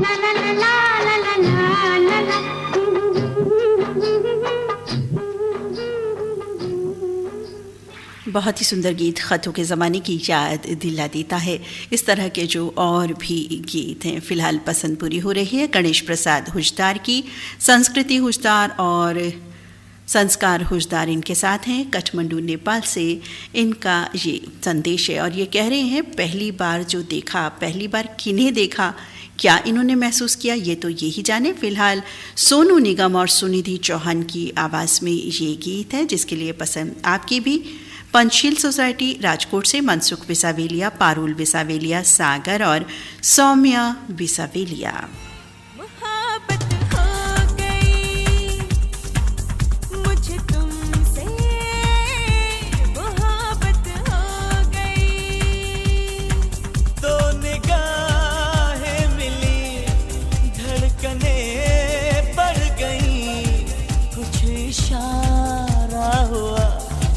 ला ला ला ला ला ला ला ला। बहुत ही सुंदर गीत ख़तों के ज़माने की याद दिला देता है। इस तरह के जो और भी गीत हैं फ़िलहाल पसंद पूरी हो रही है गणेश प्रसाद हुजदार की। संस्कृति हुजदार और संस्कार हुजदार इनके साथ हैं काठमांडू नेपाल से। इनका ये संदेश है और ये कह रहे हैं पहली बार जो देखा, पहली बार किन्हें देखा, क्या इन्होंने महसूस किया ये तो यही जाने। फ़िलहाल सोनू निगम और सुनिधि चौहान की आवाज़ में ये गीत है जिसके लिए पसंद आपकी भी। पंचशील सोसाइटी राजकोट से मनसुख विसावेलिया, पारुल विसावेलिया, सागर और सौम्या विसावेलिया।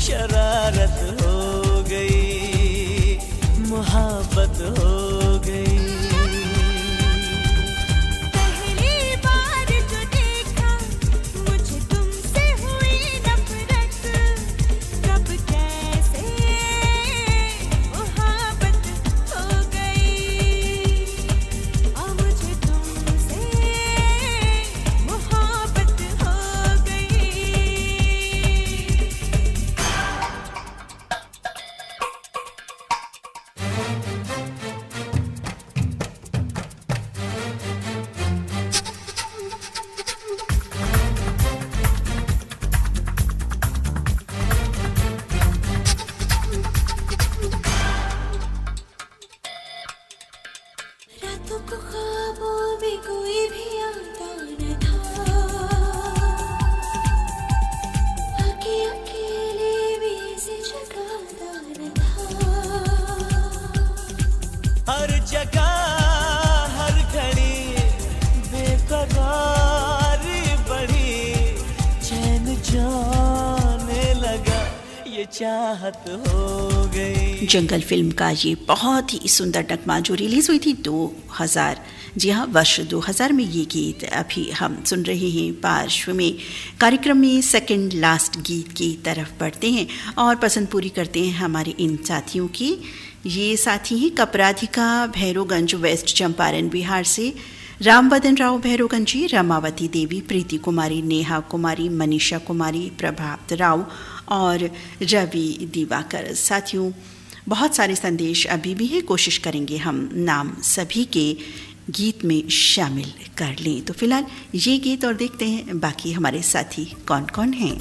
शरारत हो गई, मोहब्बत हो गई। पहली बार जो देखा मुझे तुमसे हुई नफरत, कब कैसे मोहब्बत हो गई। अब मुझे तुमसे मोहब्बत हो गई। रातों को ख्वाबों में कोई भी आता न था, आके अकेले भी से जगाता न था। हर जगह हर घड़ी बेकरारी बढ़ी, चैन जाने लगा, ये चाहत हो गई। जंगल फिल्म का ये बहुत ही सुंदर नगमा जो रिलीज़ हुई थी 2000, जी हाँ वर्ष 2000 में ये गीत अभी हम सुन रहे हैं पार्श्व में। कार्यक्रम में सेकंड लास्ट गीत की तरफ बढ़ते हैं और पसंद पूरी करते हैं हमारे इन साथियों की। ये साथी हैं कपराधिका भैरोगंज वेस्ट चंपारण बिहार से रामबदन राव भैरोगंजी, रमावती देवी, प्रीति कुमारी, नेहा कुमारी, मनीषा कुमारी, प्रभात राव और रवि दिवाकर। साथियों बहुत सारे संदेश अभी भी हैं, कोशिश करेंगे हम नाम सभी के गीत में शामिल कर लें। तो फिलहाल ये गीत और देखते हैं बाकी हमारे साथी कौन कौन हैं।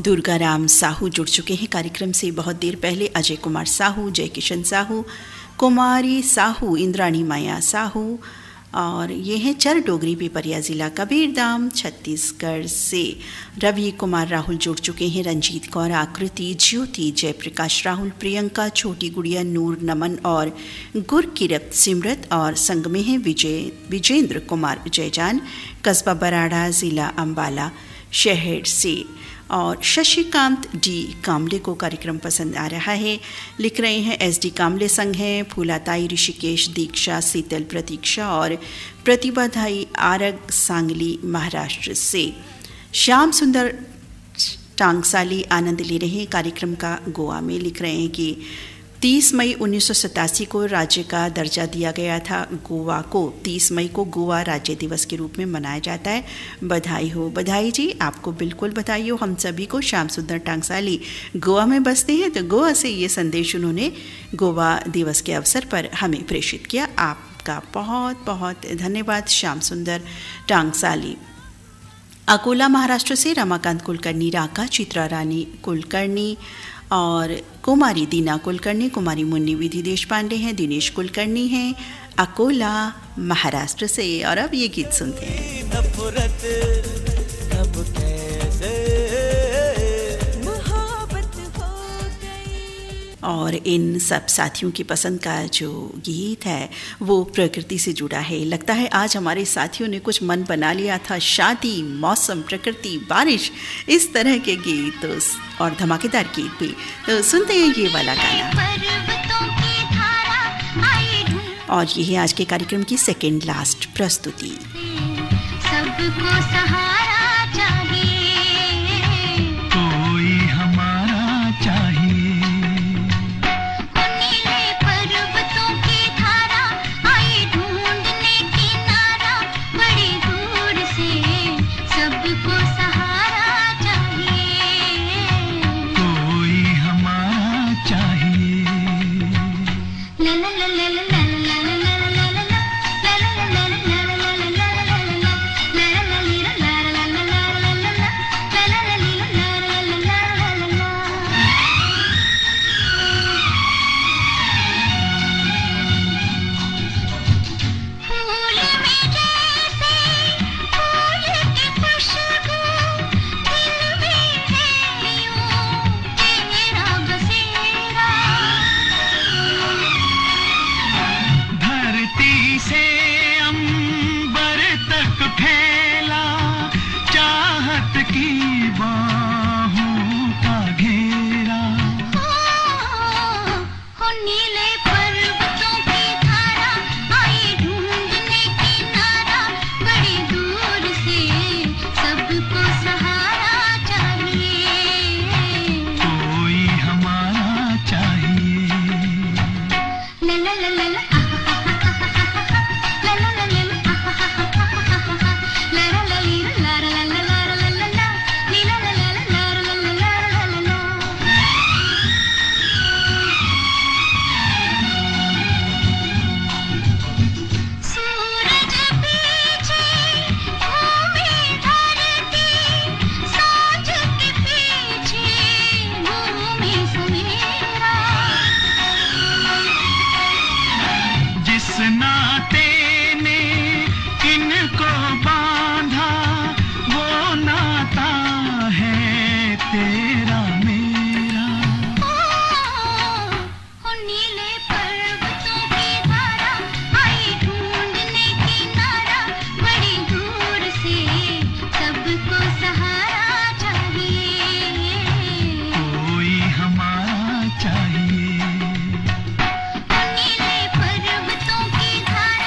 दुर्गाराम साहू जुड़ चुके हैं कार्यक्रम से बहुत देर पहले। अजय कुमार साहू, जय किशन साहू, कुमारी साहू, इंद्राणी माया साहू और ये हैं चर डोगरी पिपरिया ज़िला कबीरधाम छत्तीसगढ़ से। रवि कुमार राहुल जुड़ चुके हैं। रंजीत कौर, आकृति, ज्योति, जयप्रकाश राहुल, प्रियंका, छोटी गुड़िया, नूर, नमन और गुरकिरत सिमरत और संग में हैं विजेंद्र कुमार जयजान, कस्बा बराड़ा, ज़िला अम्बाला शहर से। और शशिकांत डी कामले को कार्यक्रम पसंद आ रहा है, लिख रहे हैं एस डी कामले संग हैं फूलाताई, ऋषिकेश, दीक्षा, शीतल, प्रतीक्षा और प्रतिभाधाई आरग सांगली महाराष्ट्र से। श्याम सुंदर टांगसाली आनंद ले रहे हैं कार्यक्रम का गोवा में, लिख रहे हैं कि 30 मई 1987 को राज्य का दर्जा दिया गया था गोवा को। 30 मई को गोवा राज्य दिवस के रूप में मनाया जाता है। बधाई हो। बधाई जी, आपको बिल्कुल बधाई हो। हम सभी को। श्याम सुंदर टांगसाली गोवा में बसते हैं तो गोवा से ये संदेश उन्होंने गोवा दिवस के अवसर पर हमें प्रेषित किया। आपका बहुत बहुत धन्यवाद श्याम सुंदर टांगसाली। अकोला महाराष्ट्र से रमाकांत कुलकर्णी, राका, चित्रा रानी कुलकर्णी और कुमारी दीना कुलकर्णी, कुमारी मुन्नी विधि देश पांडे हैं, दिनेश कुलकर्णी हैं अकोला महाराष्ट्र से। और अब ये गीत सुनते हैं। नफरत कब कैसे मोहब्बत हो गई। और इन सब साथियों की पसंद का जो गीत है वो प्रकृति से जुड़ा है। लगता है आज हमारे साथियों ने कुछ मन बना लिया था, शादी, मौसम, प्रकृति, बारिश, इस तरह के गीत और धमाकेदार गीत भी। तो सुनते हैं ये वाला गाना। और ये है आज के कार्यक्रम की सेकेंड लास्ट प्रस्तुति। सबको सहारा चाहिए, कोई हमारा चाहिए। नीले पर्वतों की धारा आई ढूंढने किनारा, बड़ी दूर से सबको सहारा चाहिए, कोई हमारा चाहिए। ला ला ला ला ला ला।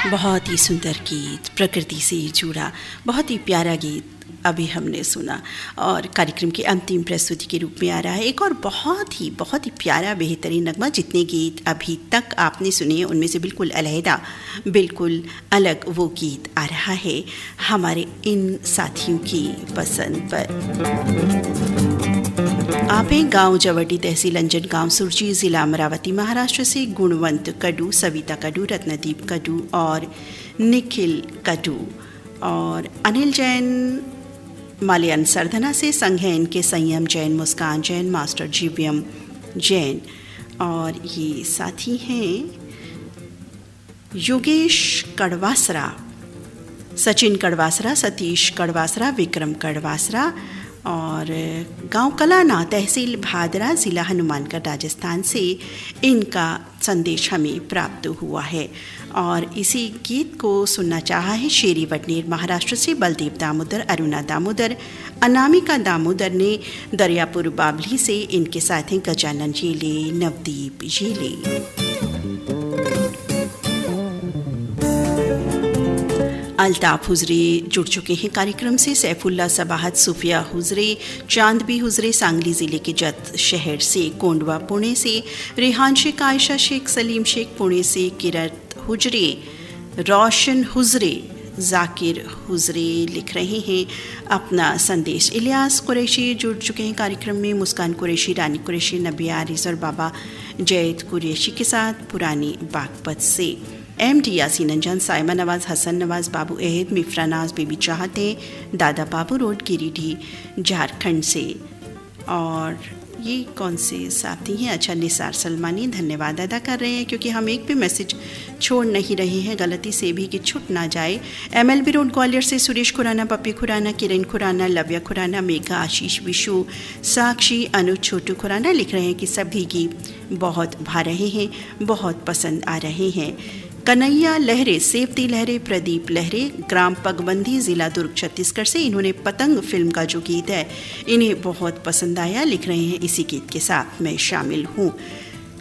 बहुत ही सुंदर गीत, प्रकृति से जुड़ा बहुत ही प्यारा गीत अभी हमने सुना। और कार्यक्रम की अंतिम प्रस्तुति के रूप में आ रहा है एक और बहुत ही प्यारा बेहतरीन नगमा। जितने गीत अभी तक आपने सुने उनमें से बिल्कुल अलहदा, बिल्कुल अलग वो गीत आ रहा है हमारे इन साथियों की पसंद पर। आप हैं गांव जवटी, तहसील अंजन गांव सुरजी, जिला अमरावती, महाराष्ट्र से गुणवंत कडू, सविता कडू, रत्नदीप कडू और निखिल कडू। और अनिल जैन मालयन सरधना से संग हैं इनके संयम जैन, मुस्कान जैन, मास्टर जीव्यम जैन। और ये साथी हैं योगेश कड़वासरा, सचिन कड़वासरा, सतीश कड़वासरा, विक्रम कड़वासरा और गांव कलाना, तहसील भादरा, ज़िला हनुमानगढ़, राजस्थान से इनका संदेश हमें प्राप्त हुआ है। और इसी गीत को सुनना चाहा है शेरी वडनेर, महाराष्ट्र से बलदेव दामोदर, अरुणा दामोदर, अनामिका दामोदर ने दरियापुर बाबली से। इनके साथ हैं गजानन जेले, नवदीप जेले। अल्ताफ हुजरे जुड़ चुके हैं कार्यक्रम से, सैफुल्ला सबाहत, सूफिया हुजरे, चांदबी हुजरे सांगली ज़िले के जत शहर से, कोंडवा पुणे से, रेहान शेख, आयशा शेख, सलीम शेख पुणे से, किरत हुजरे, रोशन हुजरे, जाकिर हुजरे लिख रहे हैं अपना संदेश। इलियास कुरैशी जुड़ चुके हैं कार्यक्रम में, मुस्कान कुरैशी, रानी कुरैशी, नबिया आरिस और बाबा जैद कुरैशी के साथ पुरानी बागपत से। MD यासीन अंजन, साइमा नवाज, हसन नवाज, बाबू अहद, मिफ्रा नाज, बेबी चाहते, दादा बाबू रोड, गिरिडीह झारखंड से। और ये कौन से साथी हैं? अच्छा, निसार सलमानी धन्यवाद अदा कर रहे हैं क्योंकि हम एक भी मैसेज छोड़ नहीं रहे हैं गलती से भी कि छूट ना जाए। MLB रोड ग्वालियर से सुरेश खुराना, पप्पी खुराना, किरण खुराना, लव्या खुराना, मेघा, आशीष, विशु, साक्षी, अनुज, छोटू खुराना लिख रहे हैं कि सभी गीत बहुत भा रहे हैं, बहुत पसंद आ रहे हैं। कन्हैया लहरे, सेवती लहरे, प्रदीप लहरे, ग्राम पगबंदी, जिला दुर्ग, छत्तीसगढ़ से, इन्होंने पतंग फिल्म का जो गीत है इन्हें बहुत पसंद आया, लिख रहे हैं इसी गीत के साथ मैं शामिल हूँ।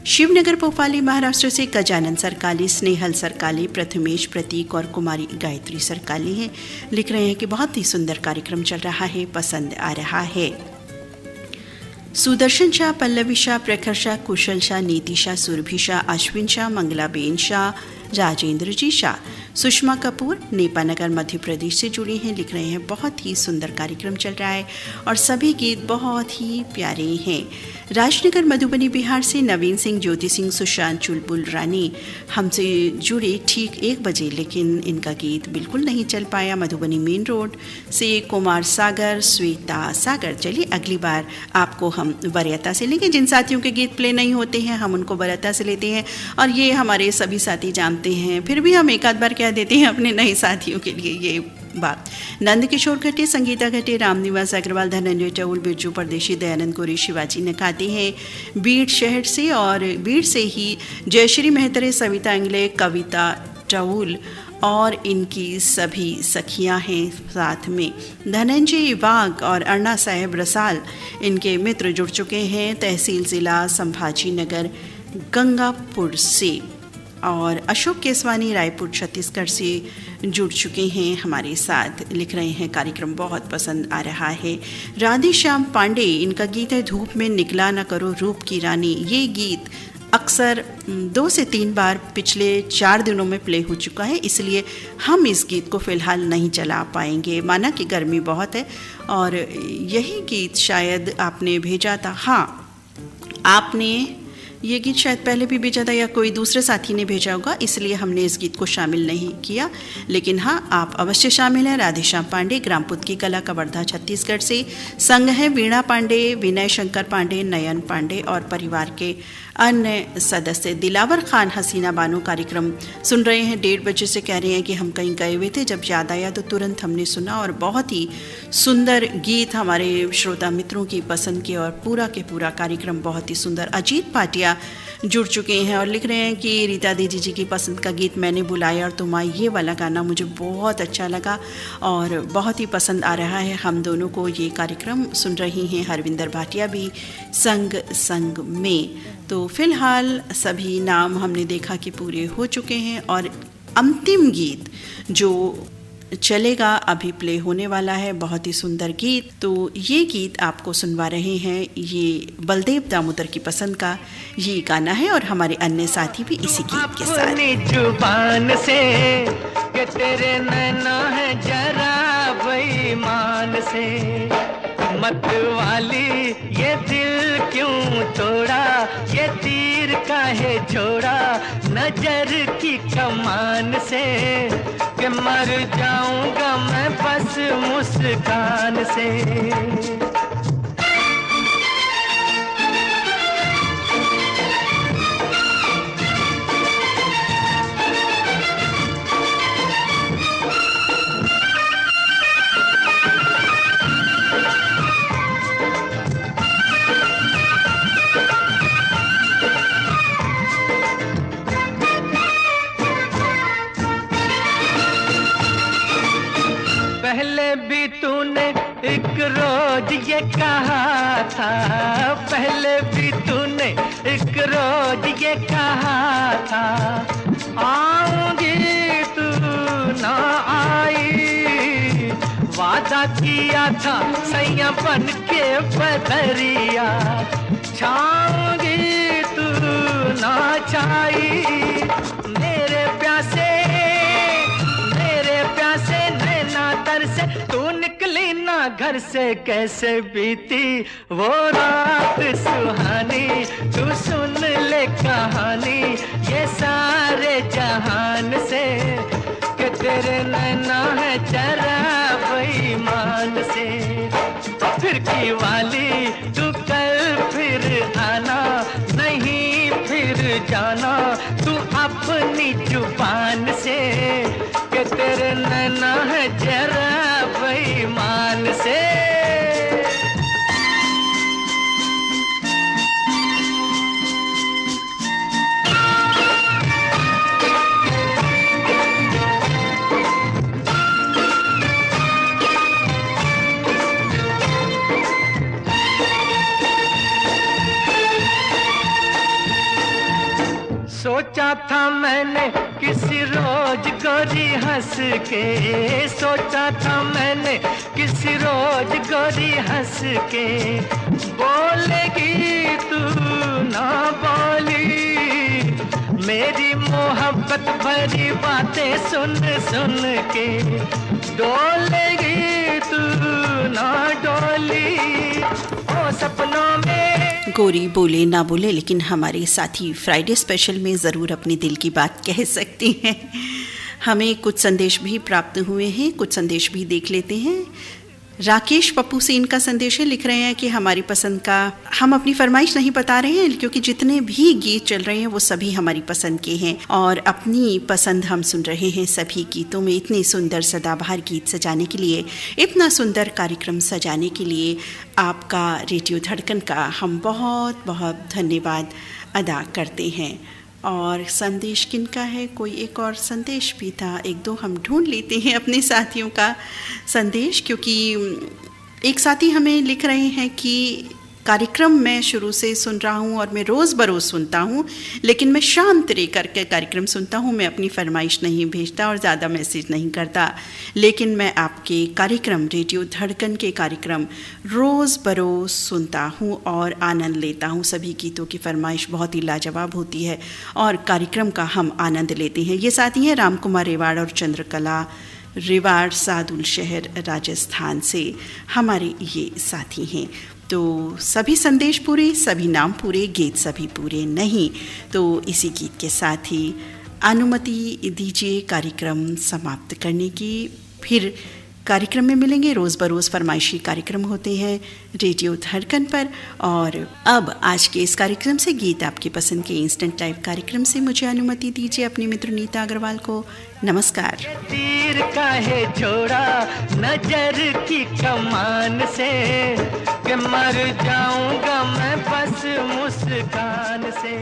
शिवनगर पोपाली महाराष्ट्र से गजानन सरकाली, स्नेहल सरकाली, प्रथमेश, प्रतीक और कुमारी गायत्री सरकाली हैं, लिख रहे हैं कि बहुत ही सुंदर कार्यक्रम चल रहा है, पसंद आ रहा है। सुदर्शन शाह, पल्लवी शाह, प्रखर शाह, कुशल शाह, नीति शाह, सुरभि शाह, अश्विन शाह, मंगलाबेन शाह, राजेंद्र जी शाह, सुषमा कपूर नेपानगर मध्य प्रदेश से जुड़ी हैं, लिख रहे हैं बहुत ही सुंदर कार्यक्रम चल रहा है और सभी गीत बहुत ही प्यारे हैं। राजनगर मधुबनी बिहार से नवीन सिंह, ज्योति सिंह, सुशांत, चुलबुल रानी हमसे जुड़े ठीक 1 बजे, लेकिन इनका गीत बिल्कुल नहीं चल पाया। मधुबनी मेन रोड से कुमार सागर, श्वेता सागर। चलिए अगली बार आपको हम वरीयता से लेंगे। जिन साथियों के गीत प्ले नहीं होते हैं हम उनको वरीयता से लेते हैं और ये हमारे सभी साथी जानते हैं, फिर भी हम एक आध बार कह देते हैं अपने नए साथियों के लिए ये बात। नंद किशोर घटे, संगीता घटे, रामनिवास अग्रवाल, धनंजय चौल, बिरजू परदेशी, दयानंद गोरी, शिवाजी नकाते हैं बीड़ शहर से और बीड़ से ही जयश्री मेहतरे, सविता इंगले, कविता टाउल और इनकी सभी सखियां हैं साथ में। धनंजय वाघ और अर्णा साहेब रसाल इनके मित्र जुड़ चुके हैं तहसील ज़िला संभाजी नगर गंगापुर से। और अशोक केसवानी रायपुर छत्तीसगढ़ से जुड़ चुके हैं हमारे साथ, लिख रहे हैं कार्यक्रम बहुत पसंद आ रहा है। राधे श्याम पांडे, इनका गीत है धूप में निकला न करो रूप की रानी। ये गीत अक्सर 2 से 3 बार पिछले 4 दिनों में प्ले हो चुका है, इसलिए हम इस गीत को फ़िलहाल नहीं चला पाएंगे, माना कि गर्मी बहुत है। और यही गीत शायद आपने भेजा था, हाँ आपने ये गीत शायद पहले भी भेजा था या कोई दूसरे साथी ने भेजा होगा, इसलिए हमने इस गीत को शामिल नहीं किया, लेकिन हाँ आप अवश्य शामिल हैं। राधेश्याम पांडे, ग्रामपुत की कला, कवर्धा छत्तीसगढ़ से। संग है वीणा पांडे, विनय शंकर पांडे, नयन पांडे और परिवार के अन्य सदस्य। दिलावर खान, हसीना बानो कार्यक्रम सुन रहे हैं 1:30 बजे से, कह रहे हैं कि हम कहीं गए हुए थे, जब याद आया तो तुरंत हमने सुना और बहुत ही सुंदर गीत हमारे श्रोता मित्रों की पसंद के और पूरा के पूरा कार्यक्रम बहुत ही सुंदर। अजीत पाटिया जुड़ चुके हैं और लिख रहे हैं कि रीता दीदी जी की पसंद का गीत मैंने बुलाया और तुम आई, ये वाला गाना मुझे बहुत अच्छा लगा और बहुत ही पसंद आ रहा है हम दोनों को। ये कार्यक्रम सुन रही हैं हरविंदर भाटिया भी संग संग में। तो फिलहाल सभी नाम हमने देखा कि पूरे हो चुके हैं और अंतिम गीत जो चलेगा अभी प्ले होने वाला है, बहुत ही सुंदर गीत। तो ये गीत आपको सुनवा रहे हैं, ये बलदेव दामोदर की पसंद का ये गाना है और हमारे अन्य साथी भी इसी गीत के साथ। अपनी जुबान से कि तेरे नैना है जरा बेईमान से, मत वाली ये दिल क्यों तोड़ा, ये तीर काहे छोड़ा नजर की कमान से, कि मर जाऊंगा मैं बस मुस्कान से। पहले भी तूने एक रोज ये कहा था, पहले भी तूने एक रोज ये कहा था, आऊंगी तू ना आई, वादा किया था सैया बन के बदरिया, छाऊंगी तू ना छाई, मेरे प्यासे नैना तर से तू निकली ना घर से, कैसे बीती वो रात सुहानी, तू सुन ले कहानी ये सारे जहान से, कि तेरे नैना है जरा बेईमान से, फिर की वाली तू कल फिर अपनी जुबान से कि तेरे नैना है जरा बेईमान से। सोचा था मैंने किसी रोज गोरी हंस के, सोचा था मैंने किसी रोज गोरी हंस के, बोलेगी तू ना बोली मेरी मोहब्बत भरी बातें सुन सुन के, डोलेगी तू ना डोली ओ सपनों में। गोरी बोले ना बोले, लेकिन हमारे साथी फ्राइडे स्पेशल में ज़रूर अपने दिल की बात कह सकती हैं। हमें कुछ संदेश भी प्राप्त हुए हैं, कुछ संदेश भी देख लेते हैं। राकेश पप्पू से इनका संदेश है, लिख रहे हैं कि हमारी पसंद का हम अपनी फरमाइश नहीं बता रहे हैं क्योंकि जितने भी गीत चल रहे हैं वो सभी हमारी पसंद के हैं और अपनी पसंद हम सुन रहे हैं सभी गीतों में। इतने सुंदर सदाबहार गीत सजाने के लिए, इतना सुंदर कार्यक्रम सजाने के लिए आपका रेडियो धड़कन का हम बहुत बहुत धन्यवाद अदा करते हैं। और संदेश किनका है? कोई एक और संदेश भी था, एक दो हम ढूंढ लेते हैं अपने साथियों का संदेश, क्योंकि एक साथी हमें लिख रहे हैं कि कार्यक्रम मैं शुरू से सुन रहा हूँ और मैं रोज़ बरोज़ सुनता हूँ, लेकिन मैं शांत रह करके कार्यक्रम सुनता हूँ, मैं अपनी फरमाइश नहीं भेजता और ज़्यादा मैसेज नहीं करता, लेकिन मैं आपके कार्यक्रम रेडियो धड़कन के कार्यक्रम रोज़ बरोज़ सुनता हूँ और आनंद लेता हूँ। सभी गीतों की फरमाइश बहुत ही लाजवाब होती है और कार्यक्रम का हम आनंद लेते हैं। ये साथी हैं राम कुमार रेवाड़ और चंद्रकला रेवाड़, सादुल शहर राजस्थान से हमारे ये साथी हैं। तो सभी संदेश पूरे, सभी नाम पूरे, गीत सभी पूरे नहीं। तो इसी गीत के साथ ही अनुमति दीजिए कार्यक्रम समाप्त करने की। फिर कार्यक्रम में मिलेंगे, रोज़ बरोज़ फरमाइशी कार्यक्रम होते हैं रेडियो धड़कन पर। और अब आज के इस कार्यक्रम से, गीत आपकी पसंद के इंस्टेंट लाइव कार्यक्रम से मुझे अनुमति दीजिए अपनी मित्र नीता अग्रवाल को। नमस्कार। तीर काहे छोड़ा नजर की कमान से कि मर जाऊंगा मैं बस मुस्कान से।